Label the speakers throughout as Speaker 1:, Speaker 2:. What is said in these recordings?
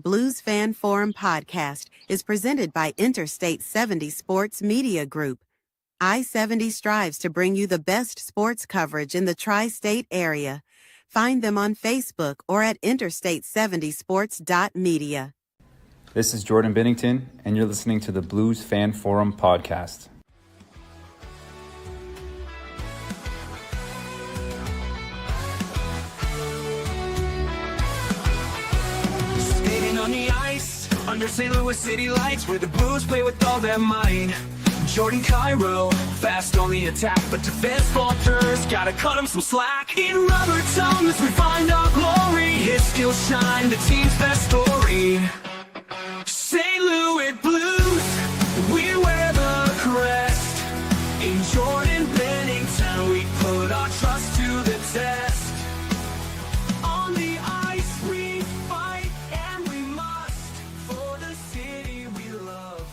Speaker 1: Blues Fan Forum podcast is presented by Interstate 70 Sports Media Group. I-70 strives to bring you the best sports coverage in the tri-state area. Find them on Facebook or at interstate70sports.media.
Speaker 2: This is Jordan Bennington, and you're listening to the Blues Fan Forum podcast.
Speaker 3: Skating on the ice, under St. Louis city lights, where the Blues play with all their might. Jordan Cairo, fast on the attack, but defense falters, gotta cut him some slack. In rubber tones, we find our glory. His skills shine, the team's best story. St. Louis Blues, we wear the crest. In Jordan Bennington, we put our trust to the test. On the ice, we fight, and we must, for the city we love.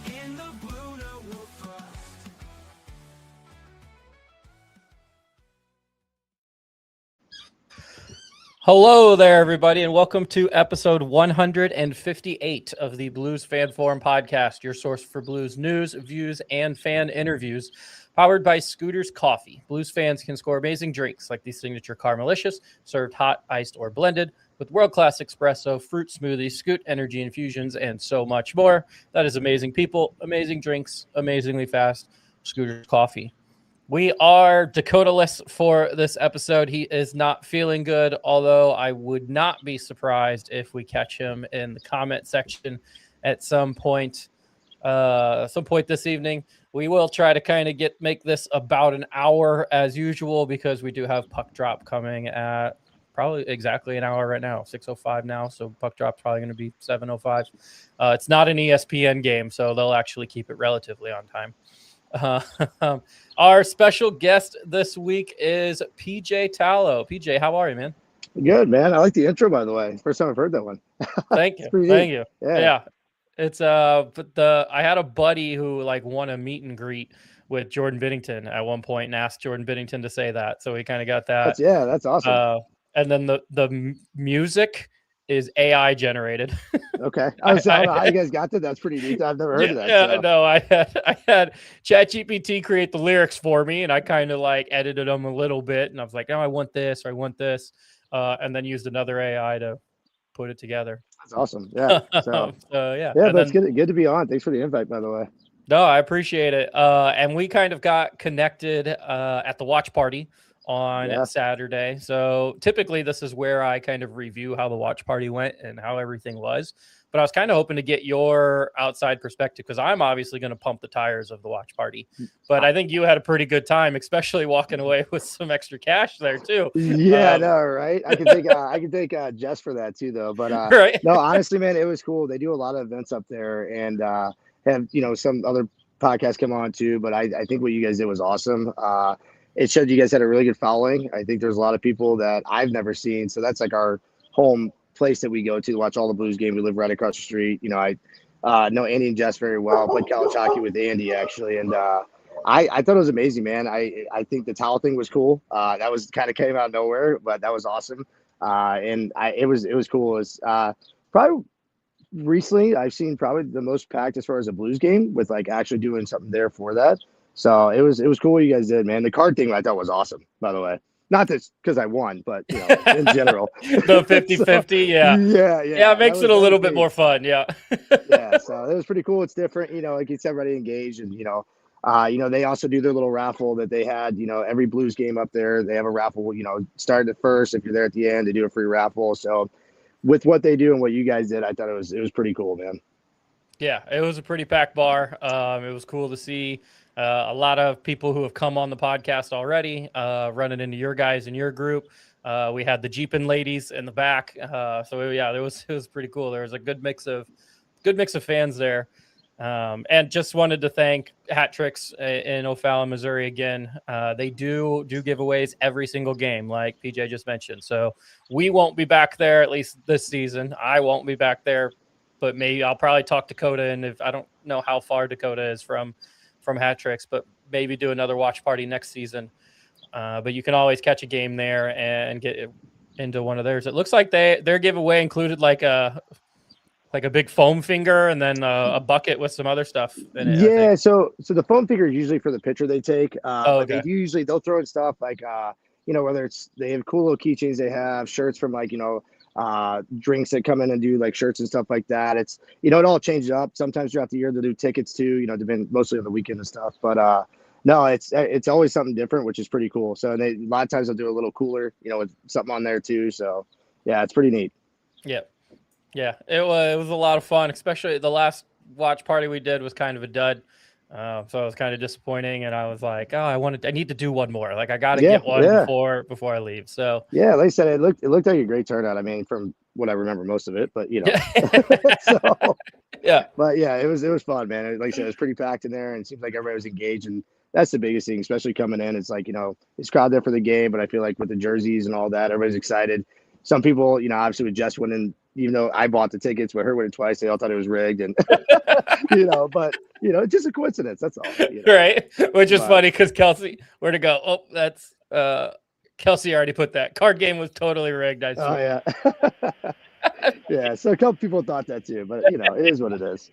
Speaker 3: In the blue, no we'll thrust.
Speaker 4: Hello there, everybody, and welcome to episode 158 of the Blues Fan Forum podcast, your source for Blues news, views, and fan interviews, powered by Scooters Coffee. Blues fans can score amazing drinks like the signature Caramelicious, served hot, iced, or blended, with world-class espresso, fruit smoothies, Scoot energy infusions, and so much more. That is amazing people, amazing drinks, amazingly fast. Scooters Coffee. We are Dakota-less for this episode. He is not feeling good, although I would not be surprised if we catch him in the comment section at some point this evening. We will try to kind of make this about an hour as usual, because we do have puck drop coming at probably exactly an hour right now, 6:05 now. So puck drop's probably going to be 7:05. It's not an ESPN game, so they'll actually keep it relatively on time. Our special guest this week is PJ Tallo. PJ, how are you, man?
Speaker 5: Good, man. I like the intro, by the way. First time I've heard that one.
Speaker 4: Thank you. Thank you. Yeah. It's but I had a buddy who won a meet and greet with Jordan Bennington at one point and asked Jordan Bennington to say that. So we kind of got that.
Speaker 5: That's awesome.
Speaker 4: And then the music is AI generated.
Speaker 5: Okay. I don't know how you guys got that. That's pretty neat. I've never heard of that.
Speaker 4: Yeah, no, I had ChatGPT create the lyrics for me, and I kind of edited them a little bit, and I was like, oh, I want this, or I want this, and then used another AI to put it together.
Speaker 5: That's awesome. Yeah. So,
Speaker 4: yeah.
Speaker 5: Yeah, but it's good to be on. Thanks for the invite, by the way.
Speaker 4: No, I appreciate it. And we kind of got connected at the watch party on Saturday. So typically this is where I kind of review how the watch party went and how everything was. But I was kind of hoping to get your outside perspective, because I'm obviously going to pump the tires of the watch party. But I think you had a pretty good time, especially walking away with some extra cash there too.
Speaker 5: Yeah, no, right. I can take Jess for that too, though. But
Speaker 4: right.
Speaker 5: No, honestly, man, it was cool. They do a lot of events up there, and have some other podcasts come on too. But I think what you guys did was awesome. It showed you guys had a really good following. I think there's a lot of people that I've never seen. So that's like our home place that we go to watch all the Blues games. We live right across the street. I know Andy and Jess very well. Played college hockey with Andy, actually. And I thought it was amazing, man. I think the towel thing was cool. That was kind of came out of nowhere, but that was awesome. It was cool. It was probably recently I've seen probably the most packed as far as a Blues game, with actually doing something there for that. So it was cool what you guys did, man. The card thing I thought was awesome, by the way. Not this because I won, but in general.
Speaker 4: The 50-50, yeah. Yeah, it makes it a little bit more fun, yeah.
Speaker 5: Yeah, so it was pretty cool. It's different, it gets everybody engaged, and they also do their little raffle that they had, every Blues game up there. They have a raffle, start at first. If you're there at the end, they do a free raffle. So with what they do and what you guys did, I thought it was pretty cool, man.
Speaker 4: Yeah, it was a pretty packed bar. It was cool to see a lot of people who have come on the podcast already, running into your guys in your group. We had the Jeepin' ladies in the back. It was pretty cool. There was a good mix of fans there. And just wanted to thank Hat Tricks in O'Fallon, Missouri again. They do giveaways every single game, like PJ just mentioned. So we won't be back there, at least this season. I won't be back there, but maybe I'll probably talk to Dakota, and if I don't know how far Dakota is from Hat Tricks, but maybe do another watch party next season. But you can always catch a game there and get into one of theirs. It looks like their giveaway included like a like a big foam finger and then a bucket with some other stuff in it, I
Speaker 5: Yeah,
Speaker 4: think.
Speaker 5: so the foam finger is usually for the pitcher they take,
Speaker 4: Oh,
Speaker 5: but
Speaker 4: okay.
Speaker 5: they'll throw in stuff like whether it's they have cool little keychains, they have shirts from like drinks that come in and do like shirts and stuff like that. It's it all changes up. Sometimes throughout the year they'll do tickets too, depend mostly on the weekend and stuff. But no, it's always something different, which is pretty cool. So a lot of times they'll do a little cooler, with something on there too. So yeah, it's pretty neat.
Speaker 4: Yeah. Yeah, it was a lot of fun, especially the last watch party we did was kind of a dud. So it was kind of disappointing, and I was like, "Oh, I need to do one one more. Like, I got to
Speaker 5: Yeah,
Speaker 4: get one
Speaker 5: yeah.
Speaker 4: before I leave." So
Speaker 5: Yeah, like I said, it looked like a great turnout. I mean, from what I remember, most of it, but
Speaker 4: yeah,
Speaker 5: so
Speaker 4: yeah,
Speaker 5: but yeah, it was fun, man. Like I said, it was pretty packed in there, and it seems like everybody was engaged, and that's the biggest thing, especially coming in. It's like it's crowd there for the game, but I feel like with the jerseys and all that, everybody's excited. Some people, obviously with Jess winning, even though I bought the tickets, but her winning twice, they all thought it was rigged, and but it's just a coincidence. That's all.
Speaker 4: right. Which is
Speaker 5: But
Speaker 4: funny because Kelsey, where to go? Oh, that's Kelsey already put that card game was totally rigged. I
Speaker 5: oh
Speaker 4: swear.
Speaker 5: yeah, yeah. So a couple people thought that too, but it is what it is.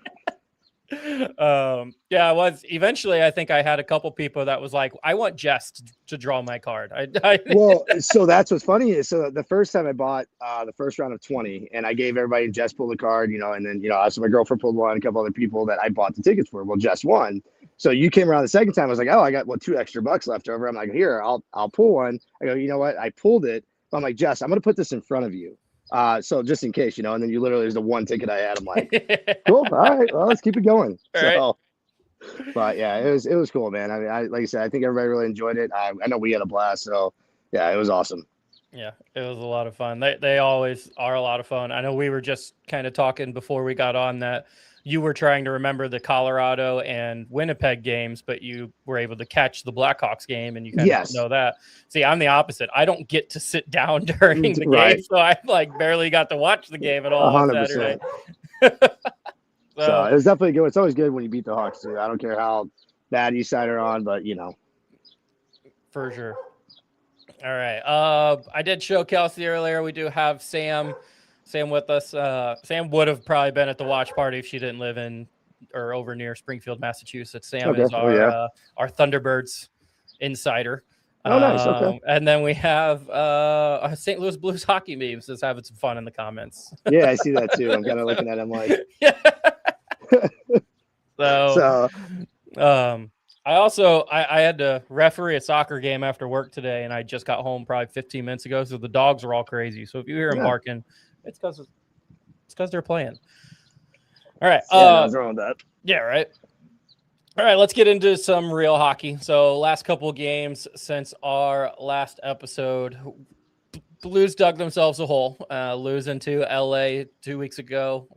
Speaker 4: Yeah, I was eventually. I think I had a couple people that was like, I want Jess to draw my card.
Speaker 5: Well, so that's what's funny is so the first time I bought the first round of 20 and I gave everybody Jess pulled the card, and then so my girlfriend pulled one, a couple other people that I bought the tickets for. Well, Jess won. So you came around the second time. I was like, oh, I got $2 extra left over. I'm like, here, I'll pull one. I go, you know what? I pulled it. I'm like, Jess, I'm gonna put this in front of you. So just in case, and then you literally there's the one ticket I had. I'm like, cool. All right, well, let's keep it going.
Speaker 4: All
Speaker 5: so but yeah, it was cool, man. I mean, like I said, I think everybody really enjoyed it. I know we had a blast. So yeah, it was awesome.
Speaker 4: Yeah, it was a lot of fun. They always are a lot of fun. I know we were just kind of talking before we got on that you were trying to remember the Colorado and Winnipeg games, but you were able to catch the Blackhawks game and you kind of know that. See, I'm the opposite. I don't get to sit down during the game, so I like barely got to watch the game at all on Saturday.
Speaker 5: So it was definitely good. It's always good when you beat the Hawks too. I don't care how bad East Side are on, but
Speaker 4: for sure. All right. I did show Kelsey earlier. We do have Sam with us. Sam would have probably been at the watch party if she didn't live in or over near Springfield, Massachusetts. Sam is our Thunderbirds insider.
Speaker 5: Oh, nice. Okay.
Speaker 4: And then we have St. Louis Blues hockey memes is having some fun in the comments.
Speaker 5: Yeah, I see that too. I'm kind of looking at him like.
Speaker 4: So I had to referee a soccer game after work today, and I just got home probably 15 minutes ago. So the dogs are all crazy. So if you hear them barking, it's because they're playing. All right.
Speaker 5: What's wrong with that?
Speaker 4: Yeah. Right. All right. Let's get into some real hockey. So last couple of games since our last episode, Blues dug themselves a hole, losing to LA 2 weeks ago,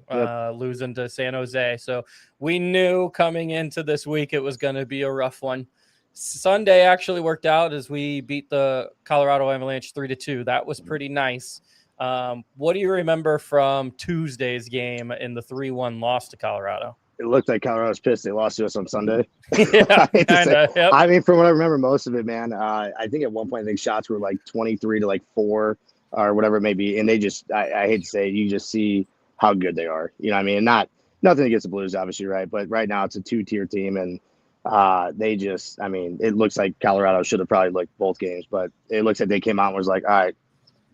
Speaker 4: losing to San Jose. So we knew coming into this week it was going to be a rough one. Sunday actually worked out as we beat the Colorado Avalanche 3-2. That was pretty nice. What do you remember from Tuesday's game in the 3-1 loss to Colorado?
Speaker 5: It looked like Colorado was pissed. They lost to us on Sunday.
Speaker 4: Yeah, yep.
Speaker 5: I mean, from what I remember, most of it, man. I think at one point, I think shots were like 23 to like 4 or whatever it may be, and they just, I hate to say it, you just see how good they are. You know what I mean? Nothing against the Blues, obviously, right? But right now, it's a 2-tier team, and they just, I mean, it looks like Colorado should have probably looked both games, but it looks like they came out and was like, all right,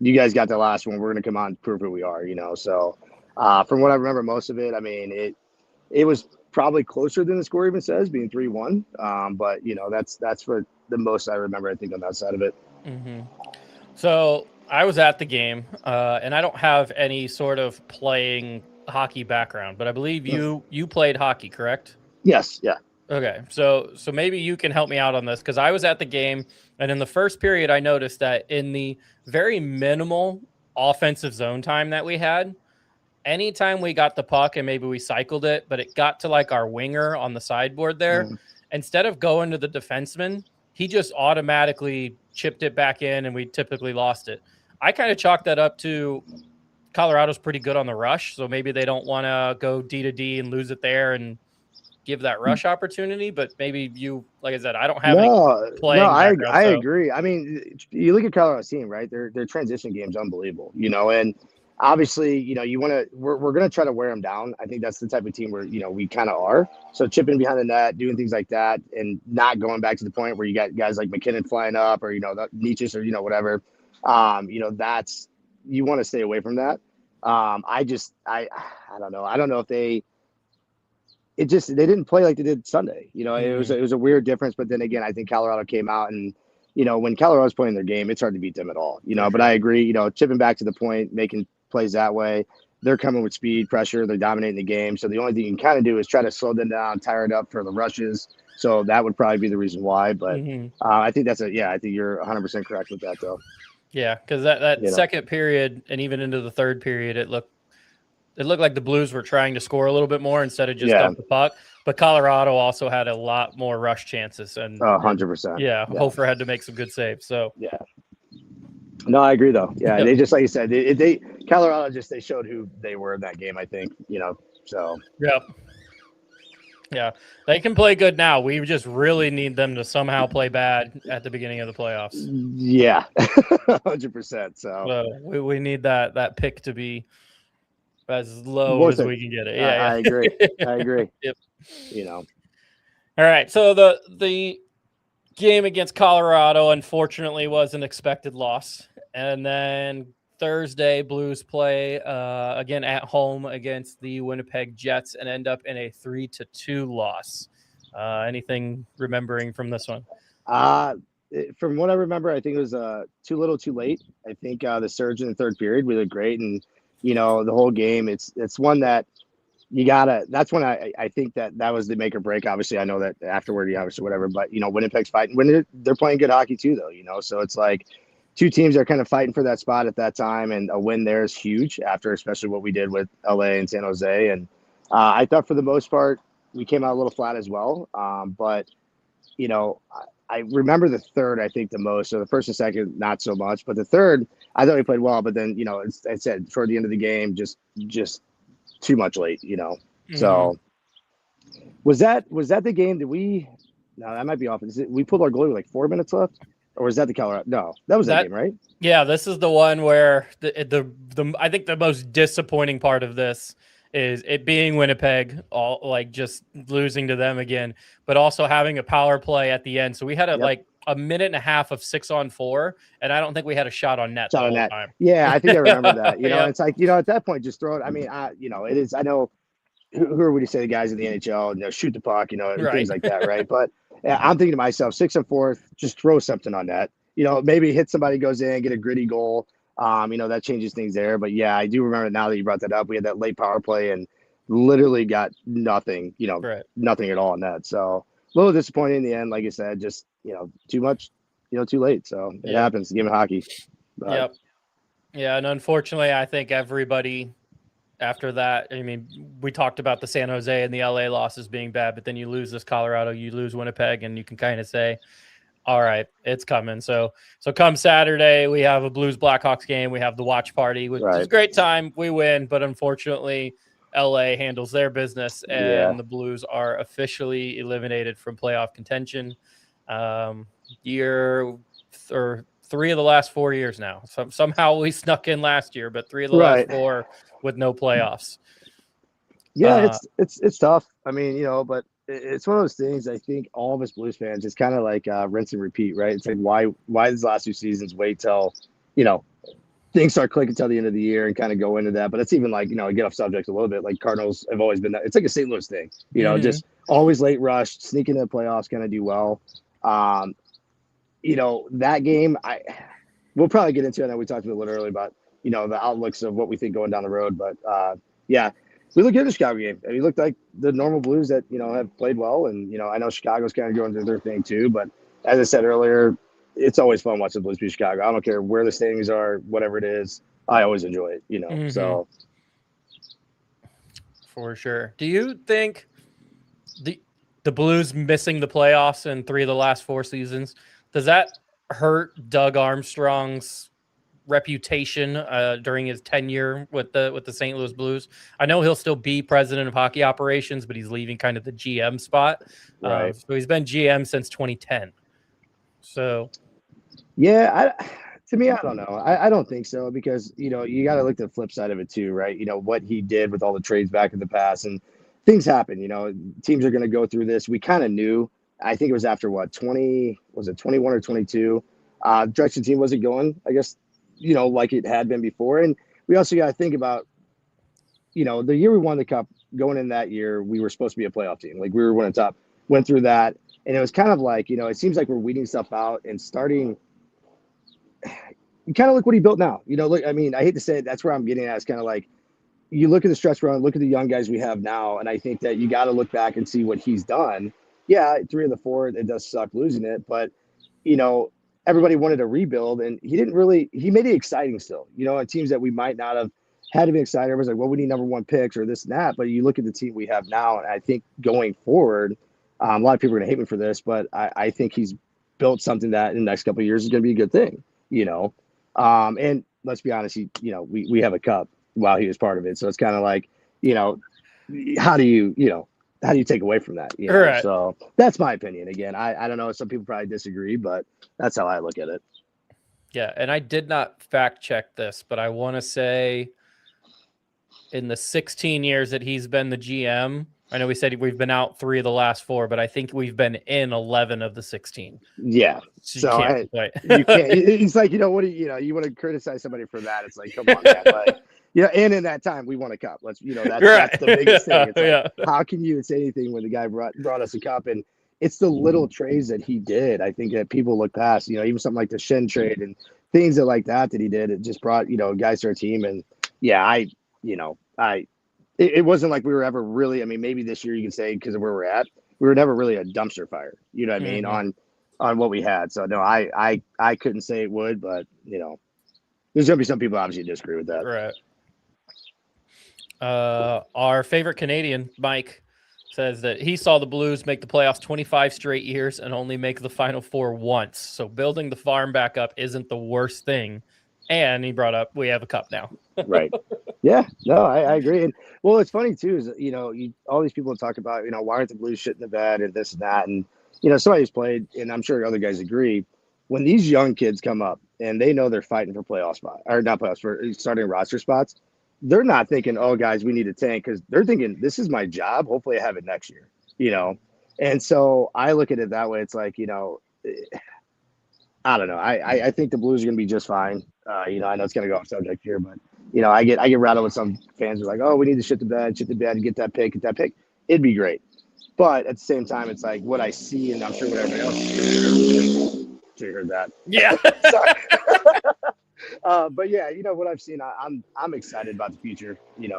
Speaker 5: you guys got the last one. We're going to come out and prove who we are, So from what I remember, most of it, I mean, it was probably closer than the score even says, being 3-1. But that's for the most I remember, I think, on that side of it.
Speaker 4: Mm-hmm. So I was at the game, and I don't have any sort of playing hockey background, but I believe you played hockey, correct?
Speaker 5: Yes. Yeah.
Speaker 4: Okay. So maybe you can help me out on this, because I was at the game, and in the first period, I noticed that in the very minimal offensive zone time that we had, anytime we got the puck and maybe we cycled it, but it got to like our winger on the sideboard there, instead of going to the defenseman, he just automatically chipped it back in, and we typically lost it. I kind of chalked that up to Colorado's pretty good on the rush, so maybe they don't want to go D to D and lose it there and give that rush opportunity. But maybe you, like I said, I don't have any playing.
Speaker 5: No, I agree. I mean, you look at Colorado's team, right? Their transition game's unbelievable, and obviously, we're going to try to wear them down. I think that's the type of team where, we kind of are. So chipping behind the net, doing things like that, and not going back to the point where you got guys like McKinnon flying up or, Nietzsche's or, whatever. That's, you want to stay away from that. I don't know. I don't know if they didn't play like they did Sunday. It was a weird difference. But then again, I think Colorado came out and, when Colorado's playing their game, it's hard to beat them at all. But I agree, chipping back to the point, making plays that way. They're coming with speed, pressure. They're dominating the game. So the only thing you can kind of do is try to slow them down, tire it up for the rushes. So that would probably be the reason why. But I think I think you're 100% correct with that, though.
Speaker 4: Yeah, because that second period and even into the third period, it looked like the Blues were trying to score a little bit more instead of just dump the puck. But Colorado also had a lot more rush chances. And
Speaker 5: 100%.
Speaker 4: Yeah, Hofer had to make some good saves. So
Speaker 5: yeah. No, I agree though. Yeah, they just, like you said, Colorado they showed who they were in that game. I think so.
Speaker 4: Yeah, they can play good now. We just really need them to somehow play bad at the beginning of the playoffs.
Speaker 5: Yeah, 100%.
Speaker 4: So we need that pick to be as low as we can get it. Yeah,
Speaker 5: I agree. I agree.
Speaker 4: Yep.
Speaker 5: All
Speaker 4: right. So the game against Colorado, unfortunately, was an expected loss. And then Thursday, Blues play again at home against the Winnipeg Jets and end up in a 3-2 loss. Anything remembering from this one?
Speaker 5: From what I remember, I think it was too little, too late. I think the surge in the third period, we looked great, and the whole game. It's one that you gotta. That's when I think that was the make or break. Obviously, I know that afterward, obviously whatever. But Winnipeg's fighting. When they're playing good hockey too, though. So it's like two teams are kind of fighting for that spot at that time, and a win there is huge. After especially what we did with LA and San Jose, and I thought for the most part we came out a little flat as well. But I remember the third, I think, the most. So the first and second, not so much. But the third, I thought we played well. But then, I said toward the end of the game, just too much late, So was that the game that no, that might be off. We pulled our goalie with like 4 minutes left? Or was that the Colorado? No, that was that game, right?
Speaker 4: Yeah, this is the one where the I think the most disappointing part of this is it being Winnipeg, all like just losing to them again, but also having a power play at the end. So we had like a minute and a half of 6-on-4, and I don't think we had a shot on net the whole time.
Speaker 5: Yeah, I think I remember that. It's like, at that point, just throw it. I mean, it is. I know who are we to say the guys in the NHL, shoot the puck,
Speaker 4: right.
Speaker 5: Things like that, right? But I'm thinking to myself, 6-on-4, just throw something on net. Maybe hit somebody, goes in, get a gritty goal. That changes things there. But yeah, I do remember now that you brought that up. We had that late power play and literally got nothing, nothing at all in that. So a little disappointing in the end, like I said, just, too much, too late. So it happens, game of hockey. But,
Speaker 4: yep. Yeah. And unfortunately, I think everybody after that, I mean, we talked about the San Jose and the LA losses being bad, but then you lose this Colorado, you lose Winnipeg, and you can kind of say, all right, it's coming. So come Saturday, we have a Blues Blackhawks game. We have the watch party, which is a great time. We win, but unfortunately, LA handles their business, and the Blues are officially eliminated from playoff contention. 3 of the last 4 years now. Somehow we snuck in last year, but 3 of the last 4 with no playoffs.
Speaker 5: Yeah, it's tough. I mean, but it's one of those things. I think all of us Blues fans, it's kind of like rinse and repeat, right? It's like why these last 2 seasons wait till things start clicking till the end of the year and kind of go into that. But it's even like get off subject a little bit. Like Cardinals have always been that. It's like a St. Louis thing, just always late rush, sneak into the playoffs, kind of do well. That game, we'll probably get into it. I know we talked a little earlier about the outlooks of what we think going down the road, but we look good in the Chicago game. I mean, looked like the normal Blues that have played well, and I know Chicago's kind of going through their thing too. But as I said earlier, it's always fun watching the Blues beat Chicago. I don't care where the standings are, whatever it is. I always enjoy it. So
Speaker 4: for sure. Do you think the Blues missing the playoffs in 3 of the last 4 seasons, does that hurt Doug Armstrong's reputation during his tenure with the St. Louis Blues? I know he'll still be president of hockey operations, but he's leaving kind of the GM spot. So he's been GM since 2010. So
Speaker 5: yeah, To me, I don't know. I don't think so because, you got to look at the flip side of it too, right? What he did with all the trades back in the past and things happen, teams are going to go through this. We kind of knew, I think it was after what, 21 or 22? Direction team wasn't going, I guess, like it had been before. And we also got to think about, the year we won the cup going in that year, we were supposed to be a playoff team. Like we were winning top, went through that. And it was kind of like, it seems like we're weeding stuff out and starting. You kind of look what he built now. Look, I mean, I hate to say it, that's where I'm getting at. It's kind of like you look at the stretch run, look at the young guys we have now, and I think that you got to look back and see what he's done. Yeah, 3 of the 4, it does suck losing it, but everybody wanted to rebuild, and he didn't really. He made it exciting still. On teams that we might not have had to be excited. Everyone's like, well, we need number 1 picks or this and that. But you look at the team we have now, and I think going forward, a lot of people are going to hate me for this, but I think he's built something that in the next couple of years is going to be a good thing. And let's be honest, we have a cup while he was part of it. So it's kind of like, how do you take away from that?
Speaker 4: Right.
Speaker 5: So that's my opinion. Again, I don't know. Some people probably disagree, but that's how I look at it.
Speaker 4: Yeah. And I did not fact check this, but I want to say in the 16 years that he's been the GM, I know we said we've been out 3 of the last 4, but I think we've been in 11 of the 16.
Speaker 5: Yeah.
Speaker 4: So you can't.
Speaker 5: You can't. It's like, what do you want to criticize somebody for that? It's like, come on, man. Like, and in that time we won a cup. That's the biggest thing. It's like, how can you say anything when the guy brought us a cup? And it's the little trades that he did. I think that people look past, even something like the Shen trade and things like that he did. It just brought, guys to our team. And yeah, it wasn't like we were ever really, I mean, maybe this year you can say because of where we're at, we were never really a dumpster fire, you know what I mean, on what we had. So no, I couldn't say it would, but there's gonna be some people obviously disagree with that.
Speaker 4: Right. Our favorite Canadian, Mike, says that he saw the Blues make the playoffs 25 straight years and only make the Final Four once. So building the farm back up isn't the worst thing. And he brought up, we have a cup now.
Speaker 5: Right. Yeah, no, I agree. And well, it's funny too, is, all these people talk about, why aren't the Blues shit in the bed and this and that. And, somebody who's played, and I'm sure other guys agree, when these young kids come up and they know they're fighting for playoff spot or not playoffs, for starting roster spots, they're not thinking, oh guys, we need a tank, because they're thinking this is my job. Hopefully I have it next year, And so I look at it that way. It's like, I don't know. I think the Blues are going to be just fine. I know it's going to go off subject here, but I get rattled with some fans who are like, oh, we need to shit the bed and get that pick. It'd be great. But at the same time, it's like what I see, and I'm sure what everybody else hears. So you heard that.
Speaker 4: Yeah.
Speaker 5: Sorry. But yeah, what I've seen, I'm excited about the future,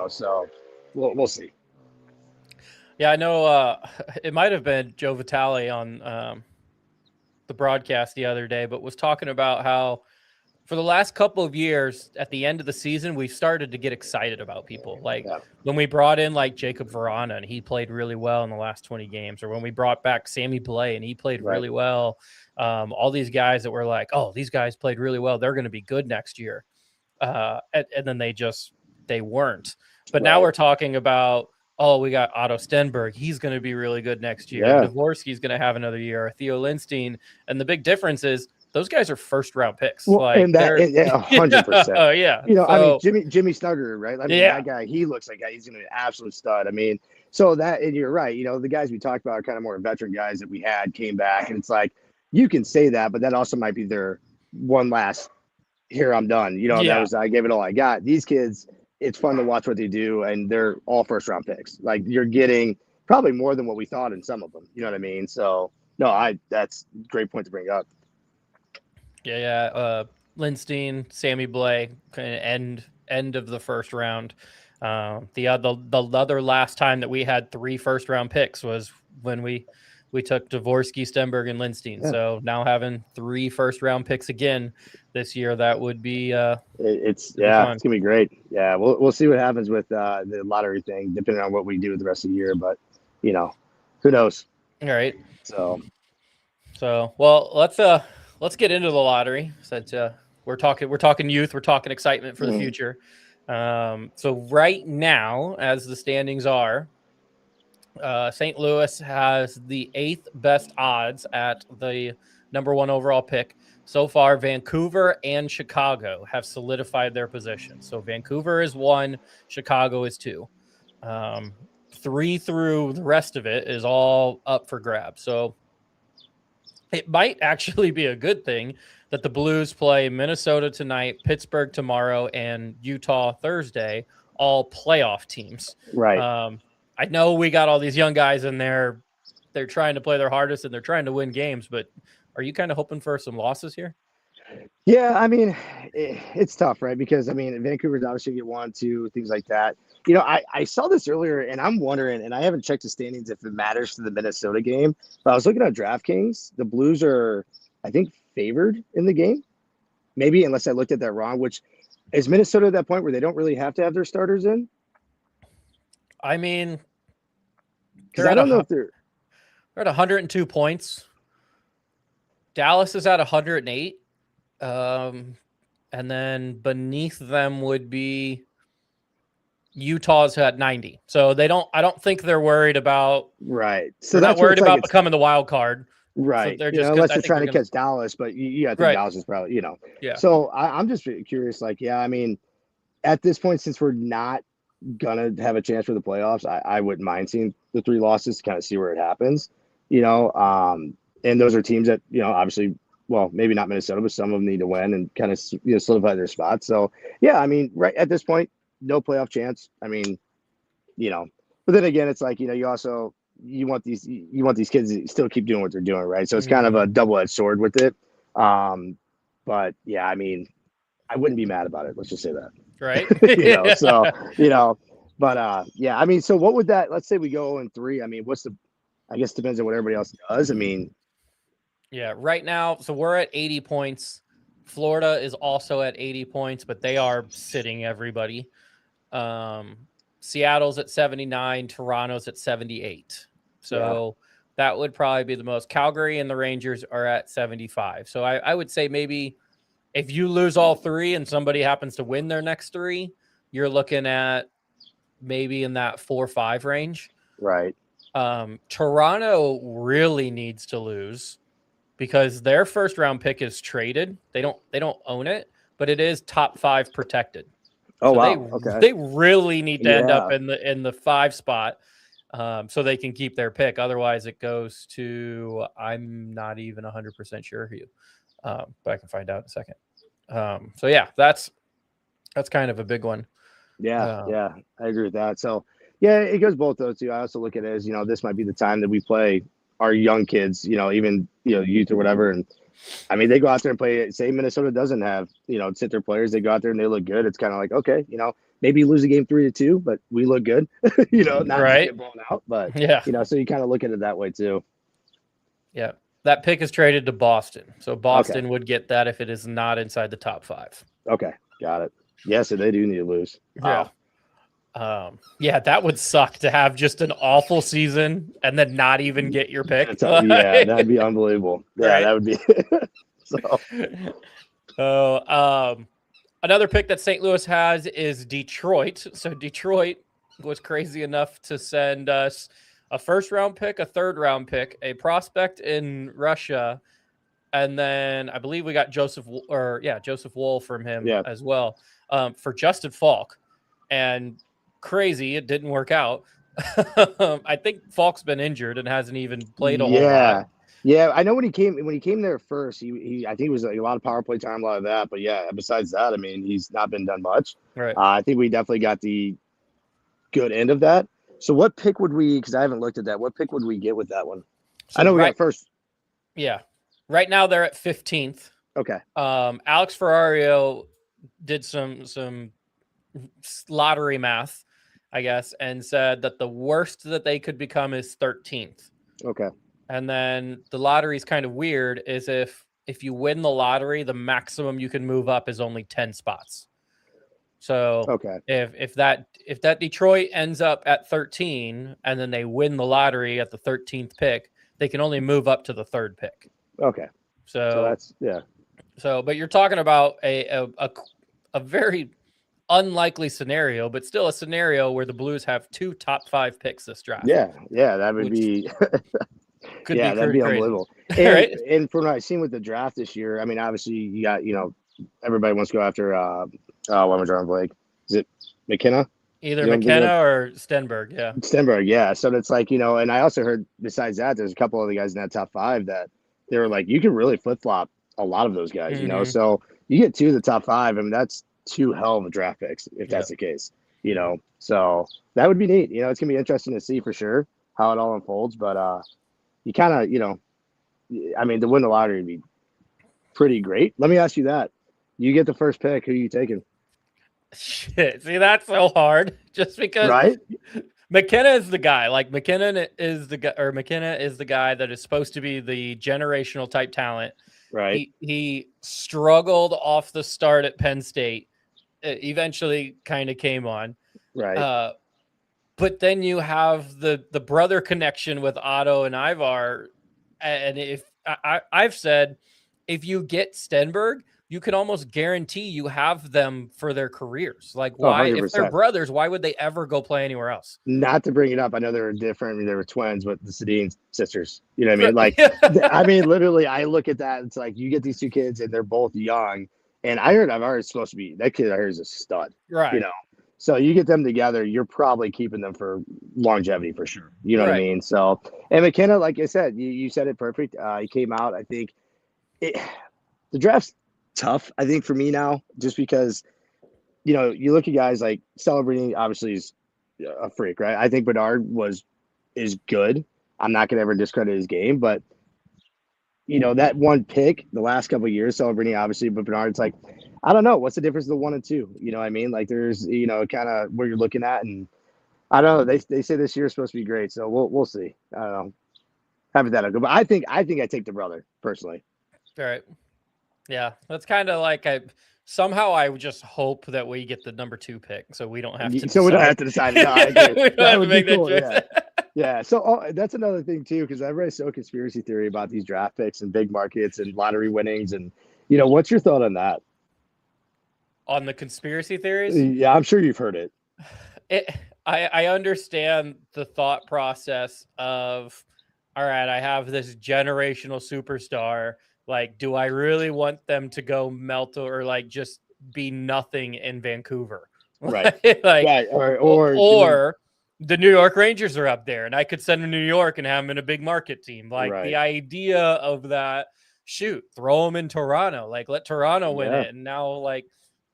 Speaker 5: so we'll see.
Speaker 4: Yeah, I know it might have been Joe Vitale on the broadcast the other day, but was talking about how for the last couple of years at the end of the season, we've started to get excited about people. Like when we brought in like Jacob Verana and he played really well in the last 20 games, or when we brought back Sammy Blais and he played really well. All these guys that were like, oh, these guys played really well, they're going to be good next year. And then they weren't. But now we're talking about, oh, we got Otto Stenberg. He's going to be really good next year.
Speaker 5: Yeah.
Speaker 4: Dvorsky's going to have another year. Theo Lindstein. And the big difference is those guys are first-round picks.
Speaker 5: Well,
Speaker 4: like,
Speaker 5: and that, 100%.
Speaker 4: Oh, yeah.
Speaker 5: I mean, Jimmy Snugger, right? I mean, that guy, he looks like he's going to be an absolute stud. I mean, so that, and you're right. The guys we talked about are kind of more veteran guys that we had came back. And it's like, you can say that, but that also might be their one last, here, I'm done. That was, I gave it all I got. These kids, it's fun to watch what they do, and they're all first-round picks. Like, you're getting probably more than what we thought in some of them. You know what I mean? So, no, that's a great point to bring up.
Speaker 4: Yeah. Lindstein, Sammy Blais, kind of end of the first round. The other last time that we had 3 first-round picks was when we took Dvorsky, Stenberg, and Lindstein. Yeah. So now having 3 first-round picks again this year, that would be
Speaker 5: it's gonna be great. Yeah, we'll see what happens with the lottery thing, depending on what we do the rest of the year. But who knows?
Speaker 4: All right.
Speaker 5: So
Speaker 4: well, let's get into the lottery. Since we're talking youth, we're talking excitement for the future. So right now, as the standings are, St. Louis has the 8th best odds at the number 1 overall pick. so far, Vancouver and Chicago have solidified their position. So Vancouver is 1, Chicago is 2. 3 through the rest of it is all up for grabs. So it might actually be a good thing that the Blues play Minnesota tonight, Pittsburgh tomorrow, and Utah Thursday, all playoff teams.
Speaker 5: Right.
Speaker 4: I know we got all these young guys in there. They're trying to play their hardest and they're trying to win games, but are you kind of hoping for some losses here?
Speaker 5: Yeah, I mean, it's tough, right? Because I mean, Vancouver's obviously get 1, 2, things like that. I saw this earlier, and I'm wondering, and I haven't checked the standings if it matters to the Minnesota game, but I was looking at DraftKings. The Blues are, I think, favored in the game. Maybe, unless I looked at that wrong. Which is Minnesota at that point where they don't really have to have their starters in?
Speaker 4: I mean,
Speaker 5: Because I don't know if
Speaker 4: they're at 102 points. Dallas is at 108. And then beneath them would be Utah's at 90. So I don't think they're worried about,
Speaker 5: right. So
Speaker 4: they're not
Speaker 5: that's what
Speaker 4: worried
Speaker 5: it's like.
Speaker 4: about becoming the wild card.
Speaker 5: Right.
Speaker 4: So they're just
Speaker 5: unless
Speaker 4: I
Speaker 5: they're
Speaker 4: think
Speaker 5: trying to
Speaker 4: gonna-
Speaker 5: catch Dallas, but I think
Speaker 4: Right.
Speaker 5: Dallas is probably,
Speaker 4: Yeah.
Speaker 5: So I'm just curious, like, yeah, I mean, at this point, since we're not gonna have a chance for the playoffs, I wouldn't mind seeing the 3 losses to kind of see where it happens, and those are teams that, obviously, well, maybe not Minnesota, but some of them need to win and kind of, solidify their spots. So, yeah, I mean, right at this point, no playoff chance. I mean, but then again, it's like, you also, you want these kids to still keep doing what they're doing, right? So it's kind of a double-edged sword with it. But yeah, I mean, I wouldn't be mad about it. Let's just say that.
Speaker 4: Right.
Speaker 5: But yeah, I mean, so what would that, let's say we go 0-3. I mean, I guess depends on what everybody else does. I mean,
Speaker 4: Yeah, right now, so we're at 80 points. Florida is also at 80 points, but they are sitting everybody. Seattle's at 79, Toronto's at 78. So that would probably be the most. Calgary and the Rangers are at 75. So I would say maybe if you lose all 3 and somebody happens to win their next 3, you're looking at maybe in that 4-5 range.
Speaker 5: right.
Speaker 4: Toronto really needs to lose because their first round pick is traded. They don't own it, but it is top 5 protected.
Speaker 5: Oh,
Speaker 4: so
Speaker 5: wow. Okay.
Speaker 4: They really need to end up
Speaker 5: Yeah.
Speaker 4: in the 5 spot so they can keep their pick. Otherwise it goes to, I'm not even 100% sure who, but I can find out in a second. So yeah, that's kind of a big one.
Speaker 5: Yeah. Yeah. I agree with that. So yeah, it goes both those two. I also look at it as, this might be the time that we play our young kids, even, youth or whatever. And I mean, they go out there and play, say Minnesota doesn't have, sit their players. They go out there and they look good. It's kind of like, okay, maybe you lose a game 3-2, but we look good, not
Speaker 4: Right.
Speaker 5: get blown out. But,
Speaker 4: Yeah.
Speaker 5: so you kind of look at it that way too.
Speaker 4: Yeah. That pick is traded to Boston. So Boston would get that if it is not inside the top 5.
Speaker 5: Okay. Got it. Yeah. So they do need to lose. Wow.
Speaker 4: Yeah, that would suck to have just an awful season and then not even get your pick.
Speaker 5: Yeah, that'd be unbelievable. Yeah,
Speaker 4: Right.
Speaker 5: that would be.
Speaker 4: Another pick that St. Louis has is Detroit. So Detroit was crazy enough to send us a 1st-round pick, a 3rd-round pick, a prospect in Russia, and then I believe we got Joseph Wool from him as well for Justin Falk. And crazy, it didn't work out. I think Falk's been injured and hasn't even played a whole lot.
Speaker 5: Yeah, I know when he came there first, he I think it was like a lot of power play time, a lot of that. But yeah, besides that, I mean, he's not been done much.
Speaker 4: Right.
Speaker 5: I think we definitely got the good end of that. So what pick would we? Because I haven't looked at that. What pick would we get with that one?
Speaker 4: So
Speaker 5: I know we got first.
Speaker 4: Yeah, right now they're at 15th.
Speaker 5: Okay.
Speaker 4: Alex Ferrario did some lottery math, I guess, and said that the worst that they could become is 13th.
Speaker 5: Okay.
Speaker 4: And then the lottery is kind of weird is if you win the lottery, the maximum you can move up is only 10 spots. So if that Detroit ends up at 13 and then they win the lottery at the 13th pick, they can only move up to the 3rd pick.
Speaker 5: Okay. So that's
Speaker 4: So, but you're talking about a very unlikely scenario, but still a scenario where the Blues have 2 top 5 picks this draft.
Speaker 5: Yeah, that would be
Speaker 4: Could
Speaker 5: Yeah,
Speaker 4: be
Speaker 5: that'd be
Speaker 4: crazy.
Speaker 5: unbelievable.
Speaker 4: Right?
Speaker 5: And from what I've seen with the draft this year, I mean, obviously you got, everybody wants to go after why am I drawing blank? Is it McKenna?
Speaker 4: Either
Speaker 5: You know what I'm thinking of?
Speaker 4: McKenna or Stenberg. Yeah.
Speaker 5: Stenberg, yeah. So it's like, and I also heard besides that, there's a couple of the guys in that top five that they were like, you can really flip flop a lot of those guys,
Speaker 4: Mhm.
Speaker 5: So you get two of the top five. I mean, that's two hell of a draft picks if
Speaker 4: Yeah.
Speaker 5: that's the case, So that would be neat. It's gonna be interesting to see for sure how it all unfolds. But you kind of, I mean, to win the lottery would be pretty great. Let me ask you that. You get the first pick, who are you taking?
Speaker 4: Shit. See, that's so hard. Just because
Speaker 5: Right?
Speaker 4: McKenna is the guy. Like McKenna is the guy, or McKenna is the guy that is supposed to be the generational type talent.
Speaker 5: Right.
Speaker 4: He struggled off the start at Penn State. Eventually, kind of came on.
Speaker 5: Right.
Speaker 4: But then you have the brother connection with Otto and Ivar, and if I've said, if you get Stenberg, you can almost guarantee you have them for their careers. Like,
Speaker 5: Oh,
Speaker 4: why, if they're
Speaker 5: 100%.
Speaker 4: brothers, why would they ever go play anywhere else?
Speaker 5: Not to bring it up, I know they were different. I mean, they were twins, but the Sedin sisters. You know what I mean? Like, I mean, literally, I look at that. It's like you get these two kids, and they're both young. And I heard Ivar is supposed to be that kid. I heard is a stud.
Speaker 4: Right.
Speaker 5: So you get them together, you're probably keeping them for longevity for sure. You know what I
Speaker 4: Right.
Speaker 5: mean? So, and McKenna, like I said, you said it perfect. He came out. I think the draft's tough. I think for me now, just because you look at guys like Celebrini. Obviously, is a freak, right? I think Bedard is good. I'm not gonna ever discredit his game, but that one pick the last couple of years, Celebrini obviously, but Bernard's like, I don't know, what's the difference of the 1 and 2? You know what I mean? Like there's kind of where you're looking at, and I don't know. They say this year is supposed to be great, so we'll see. I don't know, hypothetical, but I think I take the brother personally.
Speaker 4: All right. Yeah, that's kind of like somehow I would just hope that we get the number 2 pick, so we don't have to.
Speaker 5: So we don't have to decide. No, I agree.
Speaker 4: We don't have to make that choice.
Speaker 5: Yeah. Yeah, so that's another thing too, because everybody's so conspiracy theory about these draft picks and big markets and lottery winnings, and what's your thought on that?
Speaker 4: On the conspiracy theories?
Speaker 5: Yeah, I'm sure you've heard it.
Speaker 4: I understand the thought process of, all right, I have this generational superstar. Like, do I really want them to go melt or like just be nothing in Vancouver?
Speaker 5: Right.
Speaker 4: Like,
Speaker 5: right. Or
Speaker 4: the New York Rangers are up there, and I could send them to New York and have them in a big market team. Like
Speaker 5: right.
Speaker 4: the idea of that, shoot, throw them in Toronto, like let Toronto win it, and now like,